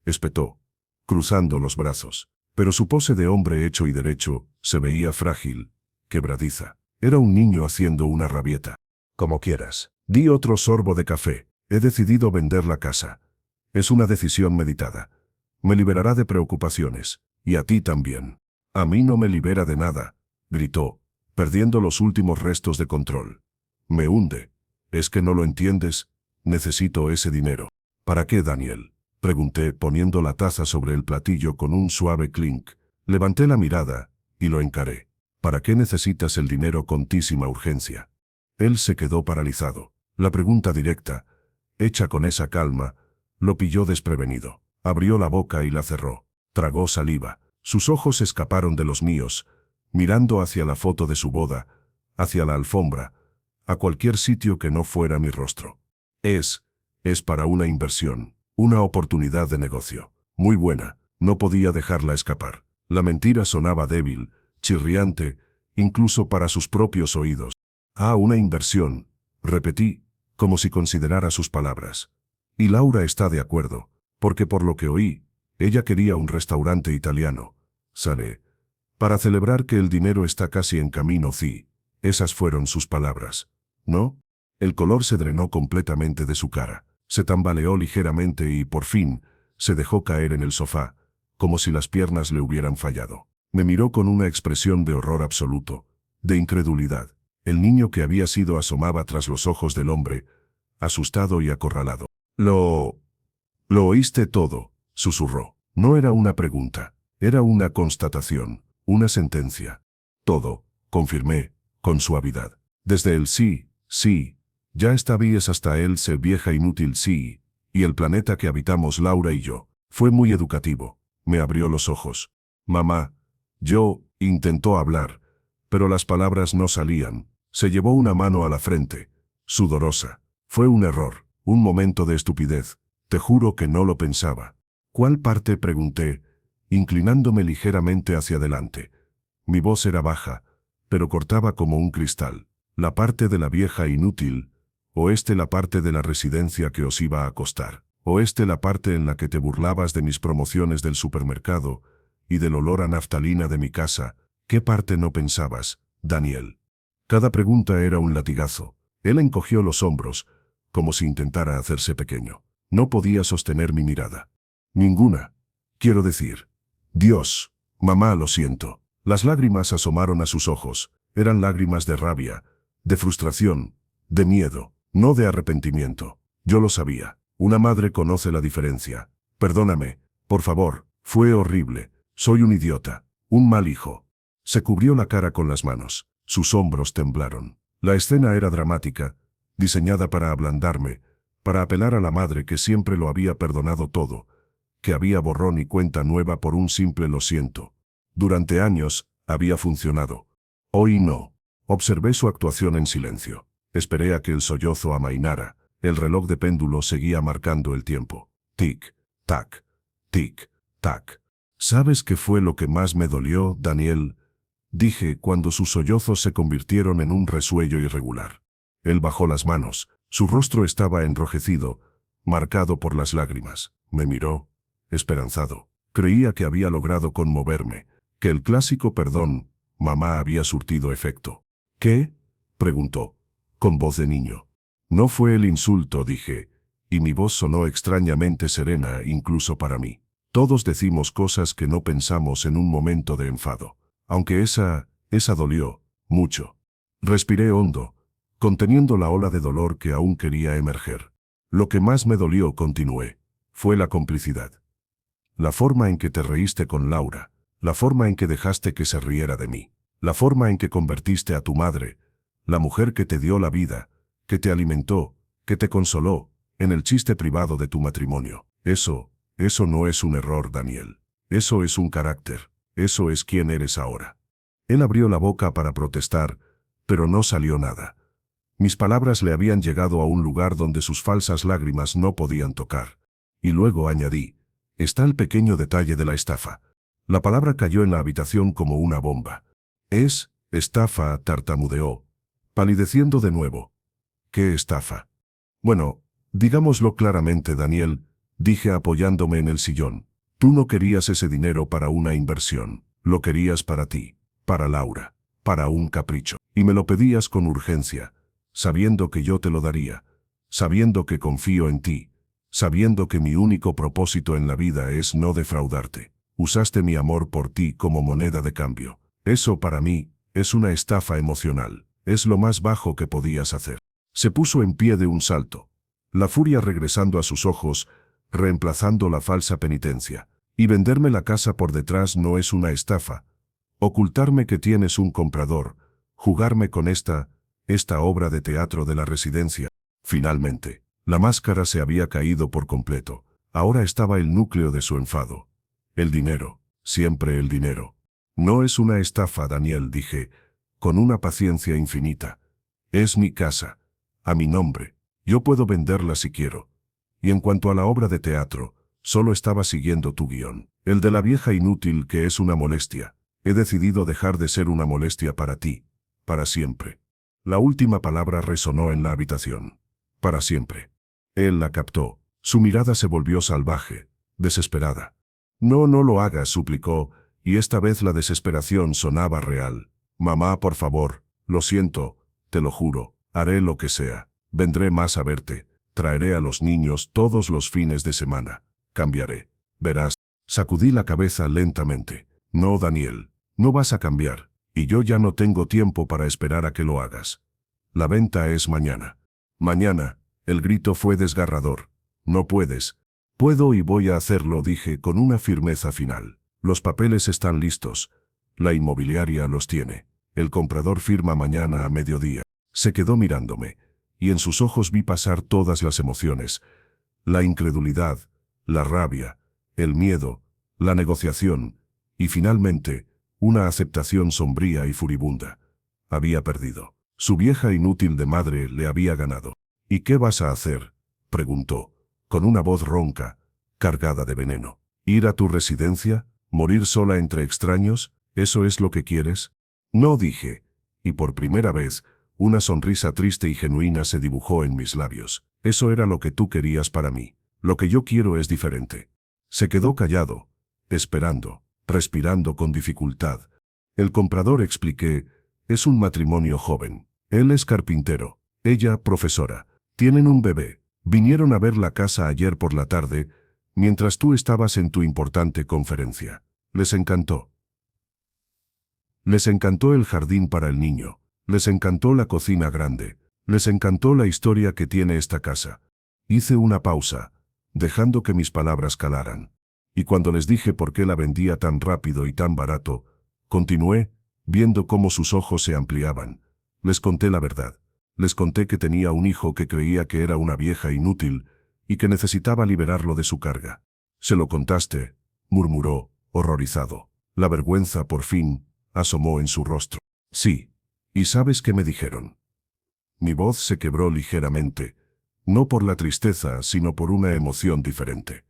espetó, cruzando los brazos. Pero su pose de hombre hecho y derecho se veía frágil, quebradiza. Era un niño haciendo una rabieta. Como quieras. Di otro sorbo de café. He decidido vender la casa. Es una decisión meditada. Me liberará de preocupaciones. Y a ti también. A mí no me libera de nada, gritó, perdiendo los últimos restos de control. Me hunde. ¿Es que no lo entiendes? Necesito ese dinero. ¿Para qué, Daniel?, pregunté, poniendo la taza sobre el platillo con un suave clink. Levanté la mirada y lo encaré. ¿Para qué necesitas el dinero con tísima urgencia? Él se quedó paralizado. La pregunta directa, hecha con esa calma, lo pilló desprevenido. Abrió la boca y la cerró. Tragó saliva. Sus ojos escaparon de los míos, mirando hacia la foto de su boda, hacia la alfombra, a cualquier sitio que no fuera mi rostro. Es para una inversión, una oportunidad de negocio. Muy buena, no podía dejarla escapar. La mentira sonaba débil, chirriante, incluso para sus propios oídos. Ah, una inversión, repetí, como si considerara sus palabras. Y Laura está de acuerdo, porque por lo que oí, ella quería un restaurante italiano. Sale. Para celebrar que el dinero está casi en camino, sí. Esas fueron sus palabras. ¿No? El color se drenó completamente de su cara. Se tambaleó ligeramente y, por fin, se dejó caer en el sofá, como si las piernas le hubieran fallado. Me miró con una expresión de horror absoluto, de incredulidad. El niño que había sido asomaba tras los ojos del hombre, asustado y acorralado. Lo oíste todo, susurró. No era una pregunta, era una constatación, una sentencia. Todo, confirmé, con suavidad. Desde el sí, ya estabas hasta el ser vieja inútil sí, y el planeta que habitamos Laura y yo. Fue muy educativo. Me abrió los ojos. Mamá, intentó hablar, pero las palabras no salían. Se llevó una mano a la frente, sudorosa. Fue un error, un momento de estupidez. Te juro que no lo pensaba. ¿Cuál parte?, pregunté, inclinándome ligeramente hacia adelante. Mi voz era baja, pero cortaba como un cristal. La parte de la vieja inútil, o la parte de la residencia que os iba a costar, o la parte en la que te burlabas de mis promociones del supermercado y del olor a naftalina de mi casa. ¿Qué parte no pensabas, Daniel? Cada pregunta era un latigazo. Él encogió los hombros, como si intentara hacerse pequeño. No podía sostener mi mirada. Ninguna. Quiero decir. Dios, mamá, lo siento. Las lágrimas asomaron a sus ojos. Eran lágrimas de rabia, de frustración, de miedo, no de arrepentimiento. Yo lo sabía. Una madre conoce la diferencia. Perdóname, por favor, fue horrible. Soy un idiota, un mal hijo. Se cubrió la cara con las manos. Sus hombros temblaron. La escena era dramática, diseñada para ablandarme, para apelar a la madre que siempre lo había perdonado todo, que había borrón y cuenta nueva por un simple lo siento. Durante años, había funcionado. Hoy no. Observé su actuación en silencio. Esperé a que el sollozo amainara. El reloj de péndulo seguía marcando el tiempo. Tic, tac, tic, tac. ¿Sabes qué fue lo que más me dolió, Daniel?, dije cuando sus sollozos se convirtieron en un resuello irregular. Él bajó las manos. Su rostro estaba enrojecido, marcado por las lágrimas. Me miró, esperanzado. Creía que había logrado conmoverme, que el clásico perdón, mamá, había surtido efecto. ¿Qué?, preguntó, con voz de niño. No fue el insulto, dije, y mi voz sonó extrañamente serena incluso para mí. Todos decimos cosas que no pensamos en un momento de enfado. Aunque esa dolió mucho. Respiré hondo, conteniendo la ola de dolor que aún quería emerger. Lo que más me dolió, continué, fue la complicidad. La forma en que te reíste con Laura, la forma en que dejaste que se riera de mí, la forma en que convertiste a tu madre, la mujer que te dio la vida, que te alimentó, que te consoló, en el chiste privado de tu matrimonio. Eso no es un error, Daniel. Eso es un carácter. Eso es quién eres ahora. Él abrió la boca para protestar, pero no salió nada. Mis palabras le habían llegado a un lugar donde sus falsas lágrimas no podían tocar. Y luego añadí, está el pequeño detalle de la estafa. La palabra cayó en la habitación como una bomba. Es estafa, tartamudeó, palideciendo de nuevo. ¿Qué estafa? Bueno, digámoslo claramente, Daniel, dije apoyándome en el sillón. Tú no querías ese dinero para una inversión. Lo querías para ti, para Laura, para un capricho. Y me lo pedías con urgencia, sabiendo que yo te lo daría, sabiendo que confío en ti, sabiendo que mi único propósito en la vida es no defraudarte. Usaste mi amor por ti como moneda de cambio. Eso para mí es una estafa emocional. Es lo más bajo que podías hacer. Se puso en pie de un salto, la furia regresando a sus ojos, reemplazando la falsa penitencia. Y venderme la casa por detrás no es una estafa. Ocultarme que tienes un comprador, jugarme con esta obra de teatro de la residencia. Finalmente, la máscara se había caído por completo. Ahora estaba el núcleo de su enfado. El dinero, siempre el dinero. No es una estafa, Daniel, dije, con una paciencia infinita. Es mi casa, a mi nombre. Yo puedo venderla si quiero. Y en cuanto a la obra de teatro, solo estaba siguiendo tu guión, el de la vieja inútil que es una molestia. He decidido dejar de ser una molestia para ti, para siempre. La última palabra resonó en la habitación. Para siempre. Él la captó. Su mirada se volvió salvaje, desesperada. No, no lo hagas, suplicó, y esta vez la desesperación sonaba real. Mamá, por favor, lo siento, te lo juro, haré lo que sea. Vendré más a verte, traeré a los niños todos los fines de semana. Cambiaré. Verás. Sacudí la cabeza lentamente. No, Daniel, no vas a cambiar, y yo ya no tengo tiempo para esperar a que lo hagas. La venta es mañana. Mañana. El grito fue desgarrador. No puedes. Puedo y voy a hacerlo, dije con una firmeza final. Los papeles están listos. La inmobiliaria los tiene. El comprador firma mañana a mediodía. Se quedó mirándome, y en sus ojos vi pasar todas las emociones. La incredulidad, la rabia, el miedo, la negociación, y finalmente, una aceptación sombría y furibunda. Había perdido. Su vieja inútil de madre le había ganado. ¿Y qué vas a hacer?, preguntó, con una voz ronca, cargada de veneno. ¿Ir a tu residencia? ¿Morir sola entre extraños? ¿Eso es lo que quieres? No, dije, y por primera vez, una sonrisa triste y genuina se dibujó en mis labios. Eso era lo que tú querías para mí. Lo que yo quiero es diferente. Se quedó callado, esperando, respirando con dificultad. El comprador, expliqué, es un matrimonio joven. Él es carpintero, ella profesora. Tienen un bebé. Vinieron a ver la casa ayer por la tarde, mientras tú estabas en tu importante conferencia. Les encantó. Les encantó el jardín para el niño. Les encantó la cocina grande. Les encantó la historia que tiene esta casa. Hice una pausa, dejando que mis palabras calaran. Y cuando les dije por qué la vendía tan rápido y tan barato, continué, viendo cómo sus ojos se ampliaban. Les conté la verdad. Les conté que tenía un hijo que creía que era una vieja inútil y que necesitaba liberarlo de su carga. «¿Se lo contaste?», murmuró, horrorizado. La vergüenza, por fin, asomó en su rostro. «Sí. ¿Y sabes qué me dijeron?». Mi voz se quebró ligeramente, no por la tristeza, sino por una emoción diferente.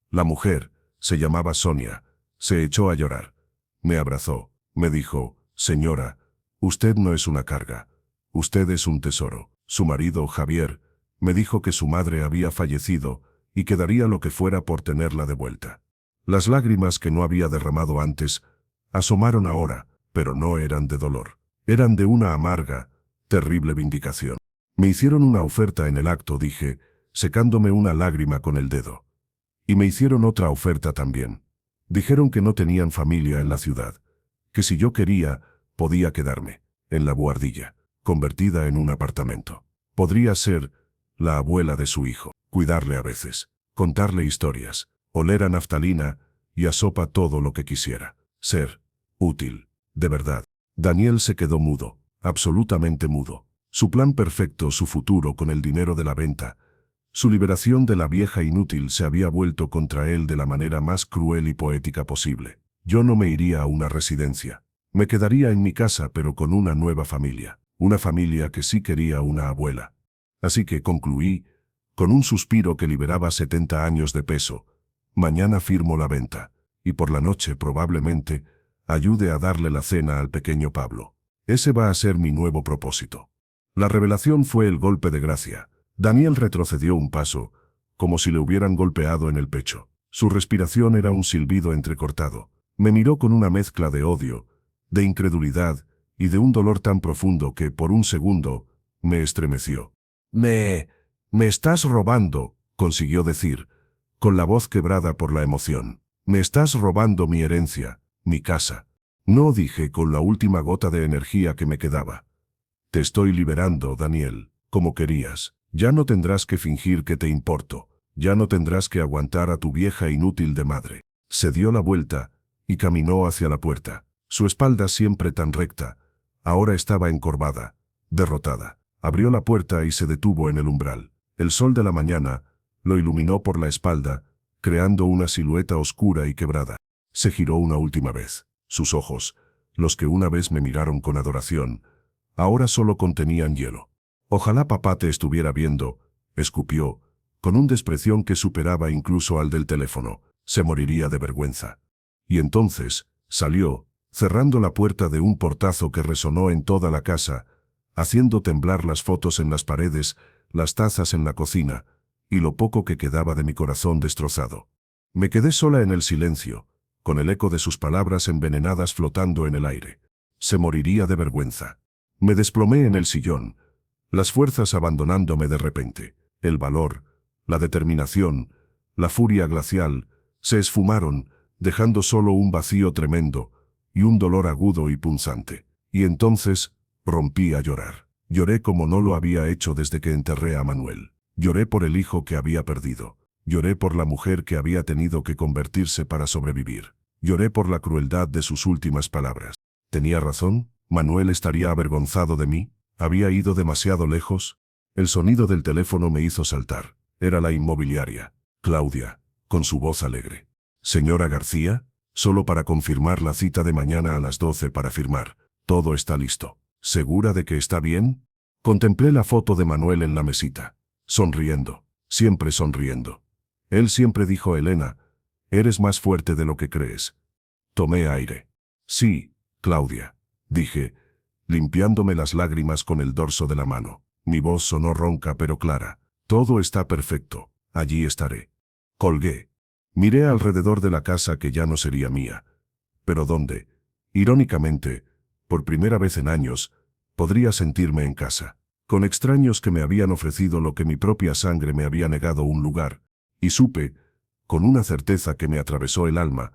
La mujer, se llamaba Sonia, se echó a llorar. Me abrazó, me dijo, «Señora, usted no es una carga. Usted es un tesoro». Su marido, Javier, me dijo que su madre había fallecido y que daría lo que fuera por tenerla de vuelta. Las lágrimas que no había derramado antes asomaron ahora, pero no eran de dolor. Eran de una amarga, terrible vindicación. Me hicieron una oferta en el acto, dije, secándome una lágrima con el dedo. Y me hicieron otra oferta también. Dijeron que no tenían familia en la ciudad, que si yo quería, podía quedarme en la buhardilla, convertida en un apartamento. Podría ser la abuela de su hijo, cuidarle a veces, contarle historias, oler a naftalina y a sopa todo lo que quisiera. Ser útil, de verdad. Daniel se quedó mudo, absolutamente mudo. Su plan perfecto, su futuro con el dinero de la venta, su liberación de la vieja inútil se había vuelto contra él de la manera más cruel y poética posible. Yo no me iría a una residencia. Me quedaría en mi casa pero con una nueva familia. Una familia que sí quería una abuela. Así que concluí, con un suspiro que liberaba 70 años de peso, mañana firmo la venta, y por la noche probablemente ayude a darle la cena al pequeño Pablo. Ese va a ser mi nuevo propósito. La revelación fue el golpe de gracia. Daniel retrocedió un paso, como si le hubieran golpeado en el pecho. Su respiración era un silbido entrecortado. Me miró con una mezcla de odio, de incredulidad y de un dolor tan profundo que, por un segundo, me estremeció. Me estás robando, consiguió decir, con la voz quebrada por la emoción. Me estás robando mi herencia, mi casa. No, dije con la última gota de energía que me quedaba. Te estoy liberando, Daniel, como querías. Ya no tendrás que fingir que te importo. Ya no tendrás que aguantar a tu vieja inútil de madre. Se dio la vuelta y caminó hacia la puerta. Su espalda, siempre tan recta, ahora estaba encorvada, derrotada. Abrió la puerta y se detuvo en el umbral. El sol de la mañana lo iluminó por la espalda, creando una silueta oscura y quebrada. Se giró una última vez. Sus ojos, los que una vez me miraron con adoración, ahora solo contenían hielo. Ojalá papá te estuviera viendo, escupió, con un desprecio que superaba incluso al del teléfono. Se moriría de vergüenza. Y entonces, salió, cerrando la puerta de un portazo que resonó en toda la casa, haciendo temblar las fotos en las paredes, las tazas en la cocina, y lo poco que quedaba de mi corazón destrozado. Me quedé sola en el silencio, con el eco de sus palabras envenenadas flotando en el aire. Se moriría de vergüenza. Me desplomé en el sillón, las fuerzas abandonándome de repente. El valor, la determinación, la furia glacial, se esfumaron, dejando solo un vacío tremendo, y un dolor agudo y punzante. Y entonces, rompí a llorar. Lloré como no lo había hecho desde que enterré a Manuel. Lloré por el hijo que había perdido. Lloré por la mujer que había tenido que convertirse para sobrevivir. Lloré por la crueldad de sus últimas palabras. ¿Tenía razón? ¿Manuel estaría avergonzado de mí? ¿Había ido demasiado lejos? El sonido del teléfono me hizo saltar. Era la inmobiliaria. Claudia, con su voz alegre. Señora García, solo para confirmar la cita de mañana a las 12 para firmar. Todo está listo. ¿Segura de que está bien? Contemplé la foto de Manuel en la mesita. Sonriendo. Siempre sonriendo. Él siempre dijo a Elena, eres más fuerte de lo que crees. Tomé aire. Sí, Claudia, dije, limpiándome las lágrimas con el dorso de la mano. Mi voz sonó ronca pero clara. Todo está perfecto. Allí estaré. Colgué. Miré alrededor de la casa que ya no sería mía. Pero ¿dónde? Irónicamente, por primera vez en años, podría sentirme en casa. Con extraños que me habían ofrecido lo que mi propia sangre me había negado un lugar. Y supe, con una certeza que me atravesó el alma,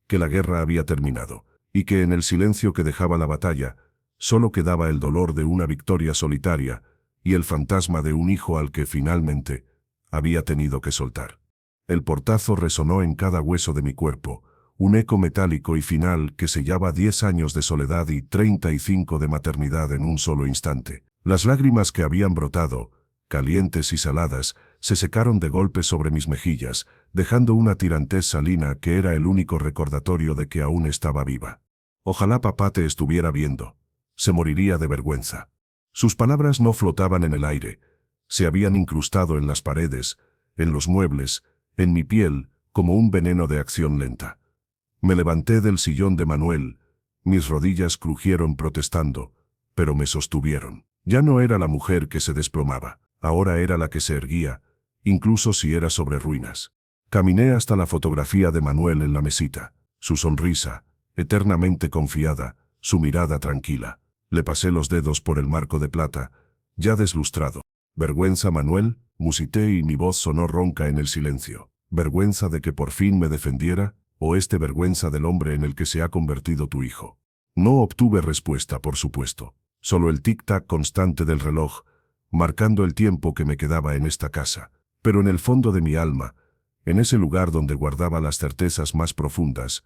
que la guerra había terminado, y que en el silencio que dejaba la batalla, solo quedaba el dolor de una victoria solitaria y el fantasma de un hijo al que finalmente había tenido que soltar. El portazo resonó en cada hueso de mi cuerpo, un eco metálico y final que sellaba 10 años de soledad y 35 de maternidad en un solo instante. Las lágrimas que habían brotado, calientes y saladas, se secaron de golpe sobre mis mejillas, dejando una tirantez salina que era el único recordatorio de que aún estaba viva. Ojalá papá te estuviera viendo. Se moriría de vergüenza. Sus palabras no flotaban en el aire, se habían incrustado en las paredes, en los muebles, en mi piel, como un veneno de acción lenta. Me levanté del sillón de Manuel, mis rodillas crujieron protestando, pero me sostuvieron. Ya no era la mujer que se desplomaba, ahora era la que se erguía, incluso si era sobre ruinas. Caminé hasta la fotografía de Manuel en la mesita, su sonrisa, eternamente confiada, su mirada tranquila. Le pasé los dedos por el marco de plata, ya deslustrado. Vergüenza, Manuel, musité y mi voz sonó ronca en el silencio. ¿Vergüenza de que por fin me defendiera, o vergüenza del hombre en el que se ha convertido tu hijo? No obtuve respuesta, por supuesto. Solo el tic-tac constante del reloj, marcando el tiempo que me quedaba en esta casa. Pero en el fondo de mi alma, en ese lugar donde guardaba las certezas más profundas,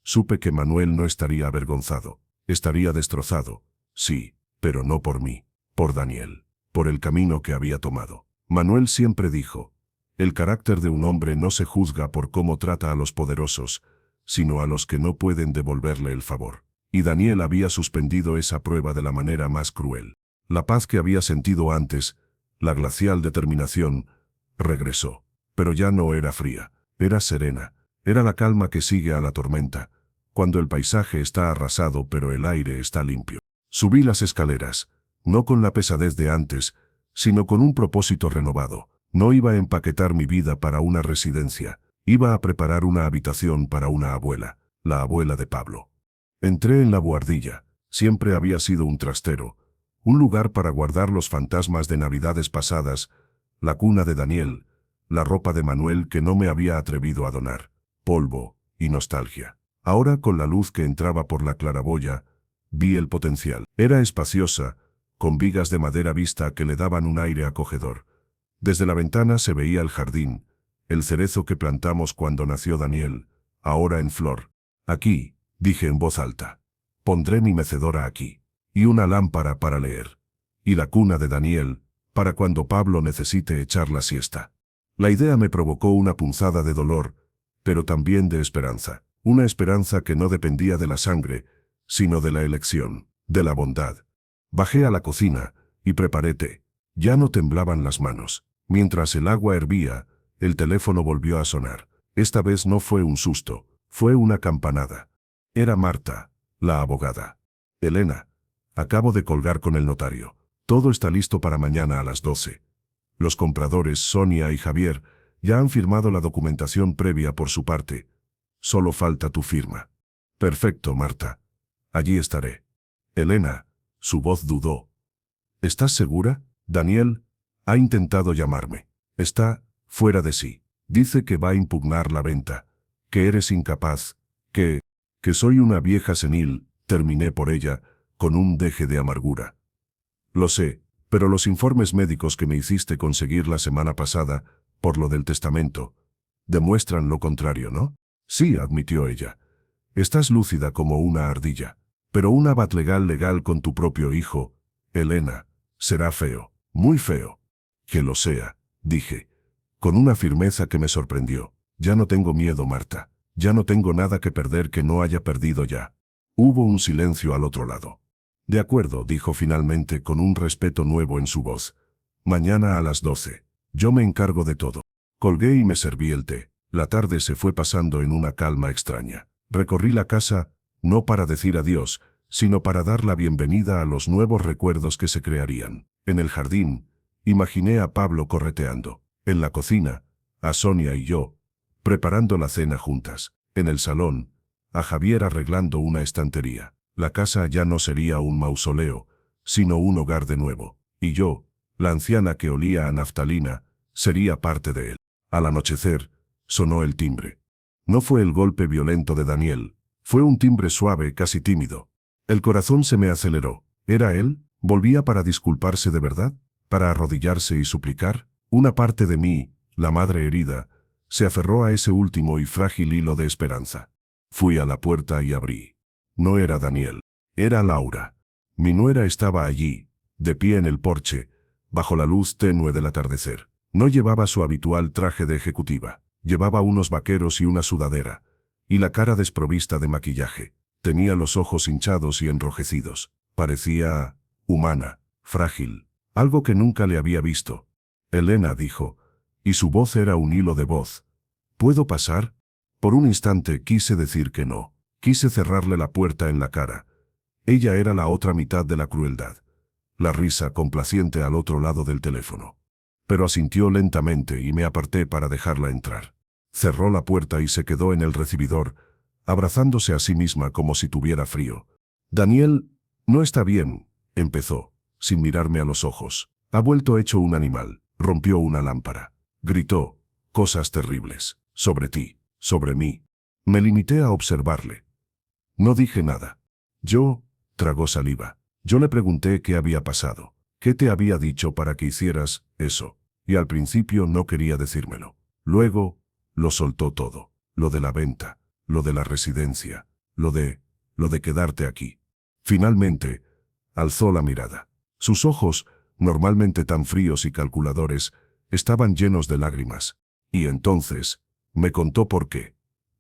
supe que Manuel no estaría avergonzado. Estaría destrozado, sí, pero no por mí, por Daniel, por el camino que había tomado. Manuel siempre dijo: el carácter de un hombre no se juzga por cómo trata a los poderosos, sino a los que no pueden devolverle el favor. Y Daniel había suspendido esa prueba de la manera más cruel. La paz que había sentido antes, la glacial determinación, regresó. Pero ya no era fría, era serena. Era la calma que sigue a la tormenta, cuando el paisaje está arrasado pero el aire está limpio. Subí las escaleras, no con la pesadez de antes, sino con un propósito renovado. No iba a empaquetar mi vida para una residencia, iba a preparar una habitación para una abuela, la abuela de Pablo. Entré en la buhardilla. Siempre había sido un trastero, un lugar para guardar los fantasmas de navidades pasadas, la cuna de Daniel, la ropa de Manuel que no me había atrevido a donar, polvo y nostalgia. Ahora, con la luz que entraba por la claraboya, vi el potencial. Era espaciosa, con vigas de madera vista que le daban un aire acogedor. Desde la ventana se veía el jardín, el cerezo que plantamos cuando nació Daniel, ahora en flor. Aquí, dije en voz alta, pondré mi mecedora aquí, y una lámpara para leer, y la cuna de Daniel, para cuando Pablo necesite echar la siesta. La idea me provocó una punzada de dolor, pero también de esperanza. Una esperanza que no dependía de la sangre, sino de la elección, de la bondad. Bajé a la cocina y preparé té. Ya no temblaban las manos. Mientras el agua hervía, el teléfono volvió a sonar. Esta vez no fue un susto, fue una campanada. Era Marta, la abogada. Elena, acabo de colgar con el notario. Todo está listo para mañana a las 12. Los compradores, Sonia y Javier, ya han firmado la documentación previa por su parte. Solo falta tu firma. Perfecto, Marta. Allí estaré. Elena, su voz dudó. ¿Estás segura? Daniel ha intentado llamarme. Está fuera de sí. Dice que va a impugnar la venta, que eres incapaz, que soy una vieja senil, terminé por ella, con un deje de amargura. Lo sé, pero los informes médicos que me hiciste conseguir la semana pasada, por lo del testamento, demuestran lo contrario, ¿no? Sí, admitió ella. Estás lúcida como una ardilla. Pero un abad legal con tu propio hijo, Elena, será feo, muy feo. Que lo sea, dije, con una firmeza que me sorprendió. Ya no tengo miedo, Marta. Ya no tengo nada que perder que no haya perdido ya. Hubo un silencio al otro lado. De acuerdo, dijo finalmente con un respeto nuevo en su voz. Mañana a las 12. Yo me encargo de todo. Colgué y me serví el té. La tarde se fue pasando en una calma extraña. Recorrí la casa, no para decir adiós, sino para dar la bienvenida a los nuevos recuerdos que se crearían. En el jardín, imaginé a Pablo correteando. En la cocina, a Sonia y yo, preparando la cena juntas. En el salón, a Javier arreglando una estantería. La casa ya no sería un mausoleo, sino un hogar de nuevo. Y yo, la anciana que olía a naftalina, sería parte de él. Al anochecer, sonó el timbre. No fue el golpe violento de Daniel, fue un timbre suave, casi tímido. El corazón se me aceleró. ¿Era él? ¿Volvía para disculparse de verdad? ¿Para arrodillarse y suplicar? Una parte de mí, la madre herida, se aferró a ese último y frágil hilo de esperanza. Fui a la puerta y abrí. No era Daniel, era Laura. Mi nuera estaba allí, de pie en el porche, bajo la luz tenue del atardecer. No llevaba su habitual traje de ejecutiva. Llevaba unos vaqueros y una sudadera, y la cara desprovista de maquillaje. Tenía los ojos hinchados y enrojecidos. Parecía humana, frágil, algo que nunca le había visto. Elena, dijo, y su voz era un hilo de voz. ¿Puedo pasar? Por un instante quise decir que no. Quise cerrarle la puerta en la cara. Ella era la otra mitad de la crueldad. La risa complaciente al otro lado del teléfono. Pero asintió lentamente y me aparté para dejarla entrar. Cerró la puerta y se quedó en el recibidor, abrazándose a sí misma como si tuviera frío. Daniel, no está bien, empezó, sin mirarme a los ojos. Ha vuelto hecho un animal. Rompió una lámpara. Gritó cosas terribles. Sobre ti, sobre mí. Me limité a observarle. No dije nada. Tragó saliva. Yo le pregunté qué había pasado. ¿Qué te había dicho para que hicieras eso? Y al principio no quería decírmelo. Luego, lo soltó todo. Lo de la venta, lo de la residencia, lo de quedarte aquí. Finalmente, alzó la mirada. Sus ojos, normalmente tan fríos y calculadores, estaban llenos de lágrimas. Y entonces, me contó por qué.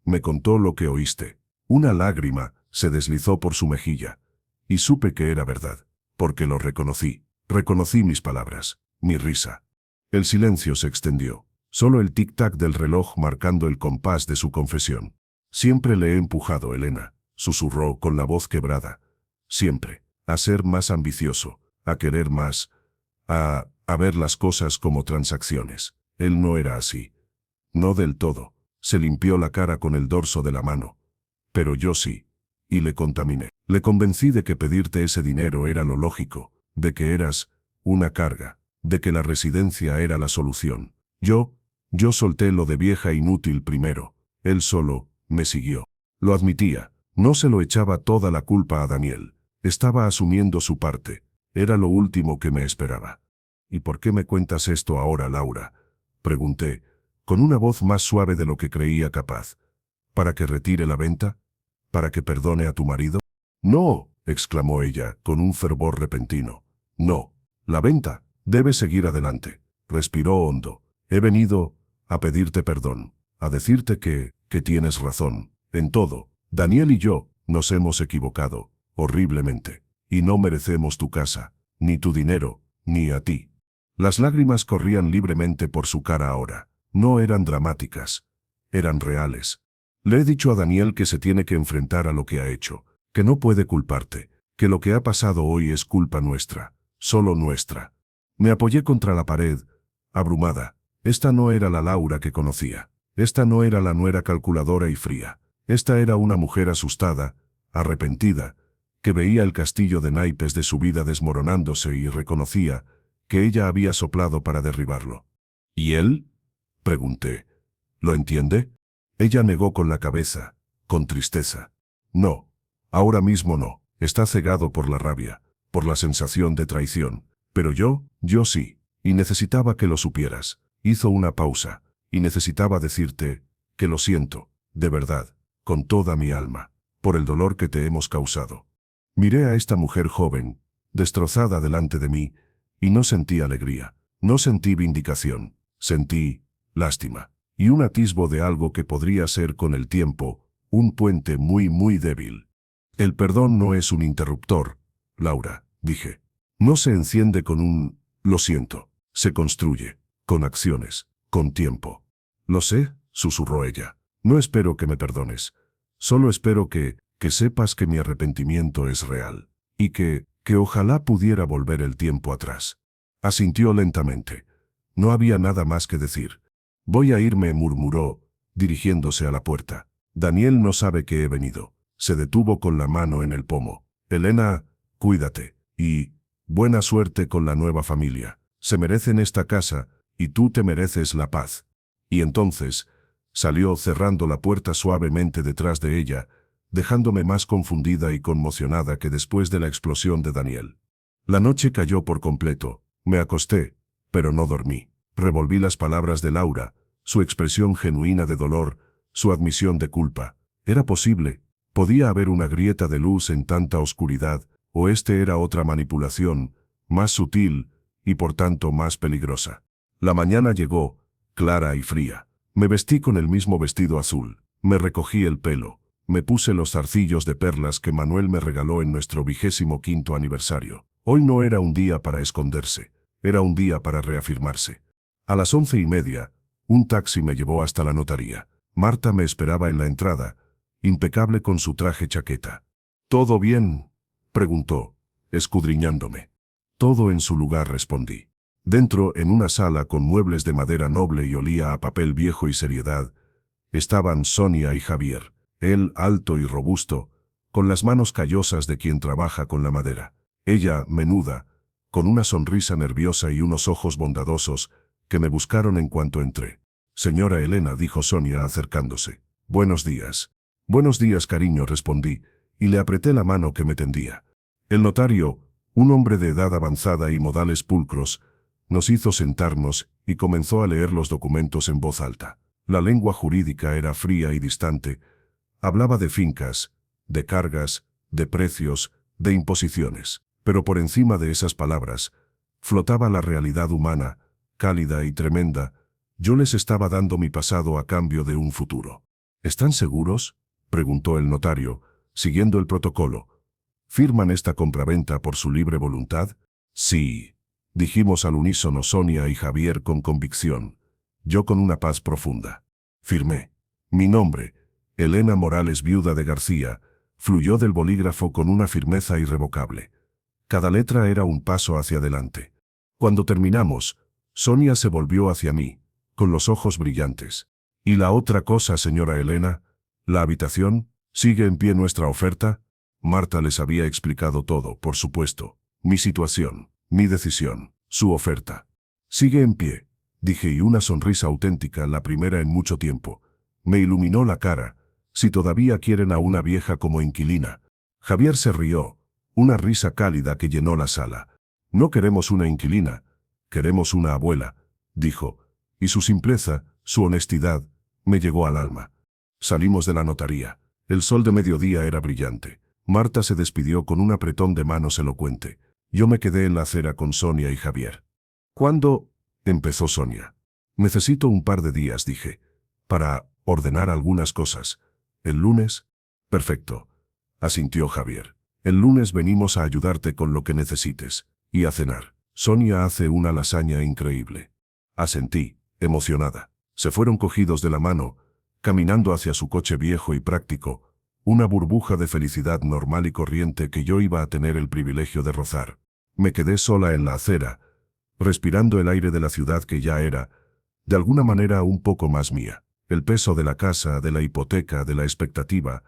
Me contó lo que oíste. Una lágrima se deslizó por su mejilla. Y supe que era verdad, porque lo reconocí. Reconocí mis palabras, mi risa. El silencio se extendió. Solo el tic-tac del reloj marcando el compás de su confesión. Siempre le he empujado, Elena, susurró con la voz quebrada. Siempre. A ser más ambicioso, a querer más, a ver las cosas como transacciones. Él no era así. No del todo. Se limpió la cara con el dorso de la mano. Pero yo sí. Y le contaminé. Le convencí de que pedirte ese dinero era lo lógico, de que eras una carga, de que la residencia era la solución. Yo solté lo de vieja inútil primero. Él solo me siguió. Lo admitía. No se lo echaba toda la culpa a Daniel. Estaba asumiendo su parte. Era lo último que me esperaba. ¿Y por qué me cuentas esto ahora, Laura?, pregunté, con una voz más suave de lo que creía capaz. ¿Para que retire la venta? ¿Para que perdone a tu marido? No, exclamó ella, con un fervor repentino. No, la venta debe seguir adelante. Respiró hondo. He venido a pedirte perdón, a decirte que tienes razón, en todo. Daniel y yo nos hemos equivocado, horriblemente, y no merecemos tu casa, ni tu dinero, ni a ti. Las lágrimas corrían libremente por su cara ahora. No eran dramáticas, eran reales. Le he dicho a Daniel que se tiene que enfrentar a lo que ha hecho, que no puede culparte, que lo que ha pasado hoy es culpa nuestra, solo nuestra. Me apoyé contra la pared, abrumada. Esta no era la Laura que conocía. Esta no era la nuera calculadora y fría. Esta era una mujer asustada, arrepentida, que veía el castillo de naipes de su vida desmoronándose y reconocía que ella había soplado para derribarlo. ¿Y él?, pregunté. ¿Lo entiende? Ella negó con la cabeza, con tristeza. No, ahora mismo no. Está cegado por la rabia, por la sensación de traición. Pero yo sí, y necesitaba que lo supieras. Hizo una pausa, y necesitaba decirte que lo siento, de verdad, con toda mi alma, por el dolor que te hemos causado. Miré a esta mujer joven, destrozada delante de mí, y no sentí alegría, no sentí vindicación, sentí lástima, y un atisbo de algo que podría ser con el tiempo, un puente muy muy débil. El perdón no es un interruptor, Laura, dije. No se enciende con un lo siento, se construye, con acciones, con tiempo. Lo sé, susurró ella. No espero que me perdones. Solo espero que sepas que mi arrepentimiento es real. Y que ojalá pudiera volver el tiempo atrás. Asintió lentamente. No había nada más que decir. Voy a irme, murmuró, dirigiéndose a la puerta. Daniel no sabe que he venido. Se detuvo con la mano en el pomo. Elena, cuídate. Y buena suerte con la nueva familia. Se merecen esta casa, y tú te mereces la paz. Y entonces, salió cerrando la puerta suavemente detrás de ella, dejándome más confundida y conmocionada que después de la explosión de Daniel. La noche cayó por completo. Me acosté, pero no dormí. Revolví las palabras de Laura, su expresión genuina de dolor, su admisión de culpa. ¿Era posible? ¿Podía haber una grieta de luz en tanta oscuridad? ¿O este era otra manipulación, más sutil y por tanto más peligrosa? La mañana llegó, clara y fría. Me vestí con el mismo vestido azul. Me recogí el pelo. Me puse los zarcillos de perlas que Manuel me regaló en nuestro 25º aniversario. Hoy no era un día para esconderse. Era un día para reafirmarse. A las 11:30, un taxi me llevó hasta la notaría. Marta me esperaba en la entrada, impecable con su traje chaqueta. ¿Todo bien?, preguntó, escudriñándome. Todo en su lugar, respondí. Dentro, en una sala con muebles de madera noble y olía a papel viejo y seriedad, estaban Sonia y Javier, él alto y robusto, con las manos callosas de quien trabaja con la madera. Ella, menuda, con una sonrisa nerviosa y unos ojos bondadosos que me buscaron en cuanto entré. Señora Elena, dijo Sonia acercándose. Buenos días. Buenos días, cariño, respondí, y le apreté la mano que me tendía. El notario, un hombre de edad avanzada y modales pulcros, nos hizo sentarnos y comenzó a leer los documentos en voz alta. La lengua jurídica era fría y distante. Hablaba de fincas, de cargas, de precios, de imposiciones. Pero por encima de esas palabras, flotaba la realidad humana, cálida y tremenda. Yo les estaba dando mi pasado a cambio de un futuro. ¿Están seguros?, preguntó el notario, siguiendo el protocolo. ¿Firman esta compraventa por su libre voluntad? Sí, dijimos al unísono Sonia y Javier con convicción, yo con una paz profunda. Firmé. Mi nombre, Elena Morales, viuda de García, fluyó del bolígrafo con una firmeza irrevocable. Cada letra era un paso hacia adelante. Cuando terminamos, Sonia se volvió hacia mí, con los ojos brillantes. ¿Y la otra cosa, señora Elena? ¿La habitación? ¿Sigue en pie nuestra oferta? Marta les había explicado todo, por supuesto. Mi situación, mi decisión, su oferta. Sigue en pie, dije, y una sonrisa auténtica, la primera en mucho tiempo, me iluminó la cara. Si todavía quieren a una vieja como inquilina. Javier se rió, una risa cálida que llenó la sala. No queremos una inquilina, queremos una abuela, dijo, y su simpleza, su honestidad, me llegó al alma. Salimos de la notaría. El sol de mediodía era brillante. Marta se despidió con un apretón de manos elocuente. Yo me quedé en la acera con Sonia y Javier. ¿Cuándo? Empezó Sonia. Necesito un par de días, dije, para ordenar algunas cosas. ¿El lunes? Perfecto, asintió Javier. El lunes venimos a ayudarte con lo que necesites. Y a cenar. Sonia hace una lasaña increíble. Asentí, emocionada. Se fueron cogidos de la mano, caminando hacia su coche viejo y práctico, una burbuja de felicidad normal y corriente que yo iba a tener el privilegio de rozar. Me quedé sola en la acera, respirando el aire de la ciudad que ya era, de alguna manera, un poco más mía. El peso de la casa, de la hipoteca, de la expectativa,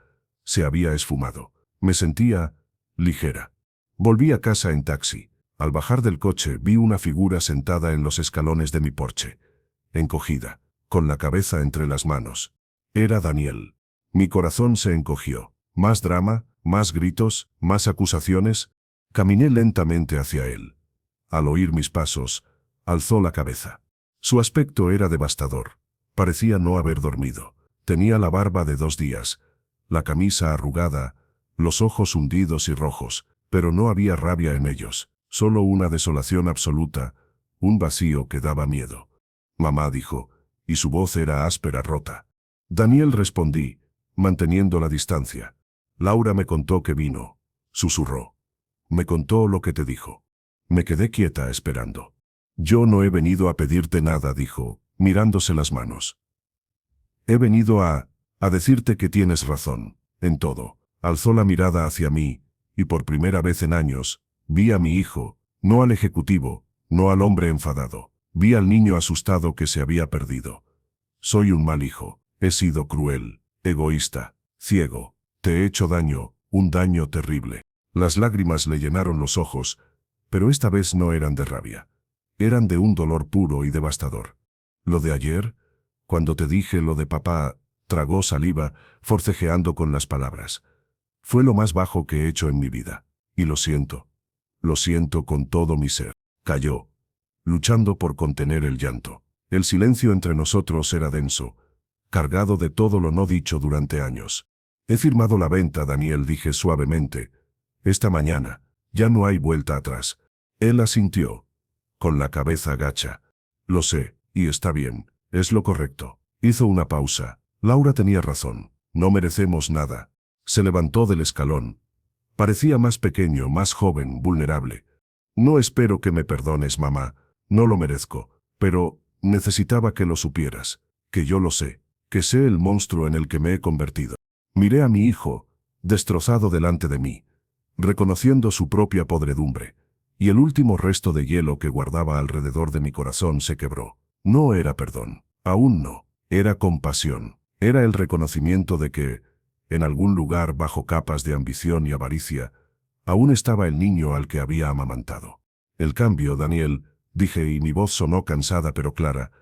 se había esfumado. Me sentía ligera. Volví a casa en taxi. Al bajar del coche vi una figura sentada en los escalones de mi porche, encogida, con la cabeza entre las manos. Era Daniel. Mi corazón se encogió. Más drama, más gritos, más acusaciones. Caminé lentamente hacia él. Al oír mis pasos, alzó la cabeza. Su aspecto era devastador. Parecía no haber dormido. Tenía la barba de 2 días, la camisa arrugada, los ojos hundidos y rojos, pero no había rabia en ellos, solo una desolación absoluta, un vacío que daba miedo. Mamá, dijo, y su voz era áspera, rota. Daniel, respondí, manteniendo la distancia. Laura me contó que vino, susurró. Me contó lo que te dijo. Me quedé quieta esperando. Yo no he venido a pedirte nada, dijo, mirándose las manos. He venido a decirte que tienes razón, en todo. Alzó la mirada hacia mí, y por primera vez en años, vi a mi hijo, no al ejecutivo, no al hombre enfadado. Vi al niño asustado que se había perdido. Soy un mal hijo, he sido cruel, egoísta, ciego, te he hecho daño, un daño terrible. Las lágrimas le llenaron los ojos, pero esta vez no eran de rabia. Eran de un dolor puro y devastador. Lo de ayer, cuando te dije lo de papá, tragó saliva, forcejeando con las palabras. Fue lo más bajo que he hecho en mi vida. Y lo siento con todo mi ser. Calló, luchando por contener el llanto. El silencio entre nosotros era denso, cargado de todo lo no dicho durante años. He firmado la venta, Daniel, dije suavemente. Esta mañana, ya no hay vuelta atrás. Él asintió, con la cabeza gacha. Lo sé, y está bien, es lo correcto. Hizo una pausa. Laura tenía razón, no merecemos nada. Se levantó del escalón. Parecía más pequeño, más joven, vulnerable. No espero que me perdones, mamá, no lo merezco, pero necesitaba que lo supieras, que yo lo sé, que sé el monstruo en el que me he convertido. Miré a mi hijo, destrozado delante de mí, reconociendo su propia podredumbre, y el último resto de hielo que guardaba alrededor de mi corazón se quebró. No era perdón, aún no, era compasión, era el reconocimiento de que, en algún lugar bajo capas de ambición y avaricia, aún estaba el niño al que había amamantado. El cambio, Daniel, dije y mi voz sonó cansada pero clara,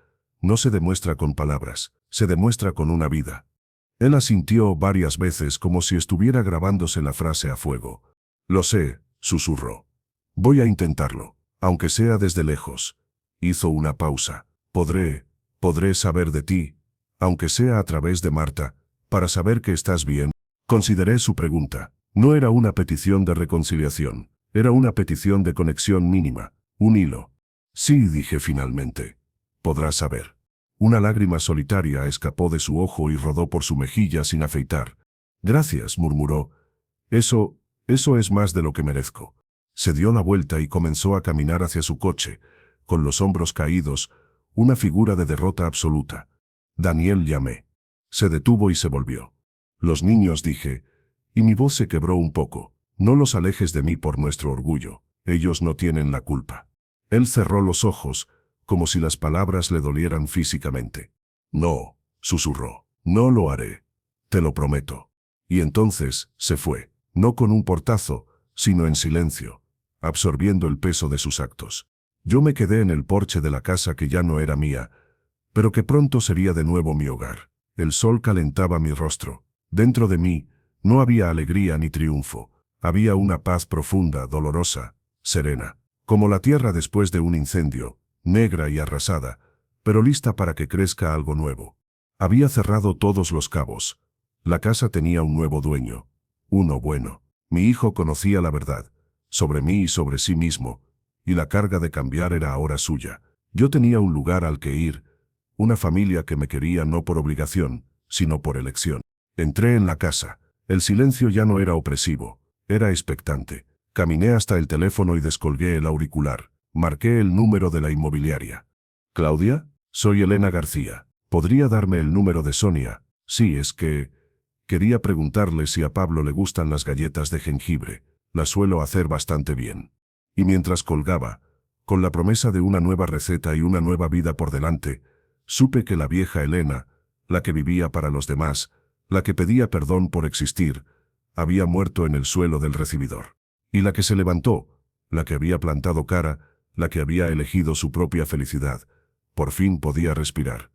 no se demuestra con palabras, se demuestra con una vida. Él asintió varias veces como si estuviera grabándose la frase a fuego. Lo sé, susurró. Voy a intentarlo, aunque sea desde lejos. Hizo una pausa. Podré saber de ti, aunque sea a través de Marta, para saber que estás bien. Consideré su pregunta. No era una petición de reconciliación, era una petición de conexión mínima, un hilo. Sí, dije finalmente. Podrás saber. Una lágrima solitaria escapó de su ojo y rodó por su mejilla sin afeitar. Gracias, murmuró. Eso es más de lo que merezco. Se dio la vuelta y comenzó a caminar hacia su coche, con los hombros caídos, una figura de derrota absoluta. Daniel, llamé. Se detuvo y se volvió. Los niños, dije, y mi voz se quebró un poco. No los alejes de mí por nuestro orgullo. Ellos no tienen la culpa. Él cerró los ojos, como si las palabras le dolieran físicamente. No, susurró. No lo haré. Te lo prometo. Y entonces se fue, no con un portazo, sino en silencio, absorbiendo el peso de sus actos. Yo me quedé en el porche de la casa que ya no era mía, pero que pronto sería de nuevo mi hogar. El sol calentaba mi rostro. Dentro de mí no había alegría ni triunfo. Había una paz profunda, dolorosa, serena, como la tierra después de un incendio, negra y arrasada, pero lista para que crezca algo nuevo. Había cerrado todos los cabos. La casa tenía un nuevo dueño, uno bueno. Mi hijo conocía la verdad, sobre mí y sobre sí mismo, y la carga de cambiar era ahora suya. Yo tenía un lugar al que ir, una familia que me quería no por obligación, sino por elección. Entré en la casa. El silencio ya no era opresivo, era expectante. Caminé hasta el teléfono y descolgué el auricular. Marqué el número de la inmobiliaria. ¿Claudia? Soy Elena García. ¿Podría darme el número de Sonia? Sí, es que... Quería preguntarle si a Pablo le gustan las galletas de jengibre. Las suelo hacer bastante bien. Y mientras colgaba, con la promesa de una nueva receta y una nueva vida por delante, supe que la vieja Elena, la que vivía para los demás, la que pedía perdón por existir, había muerto en el suelo del recibidor. Y la que se levantó, la que había plantado cara, la que había elegido su propia felicidad, por fin podía respirar.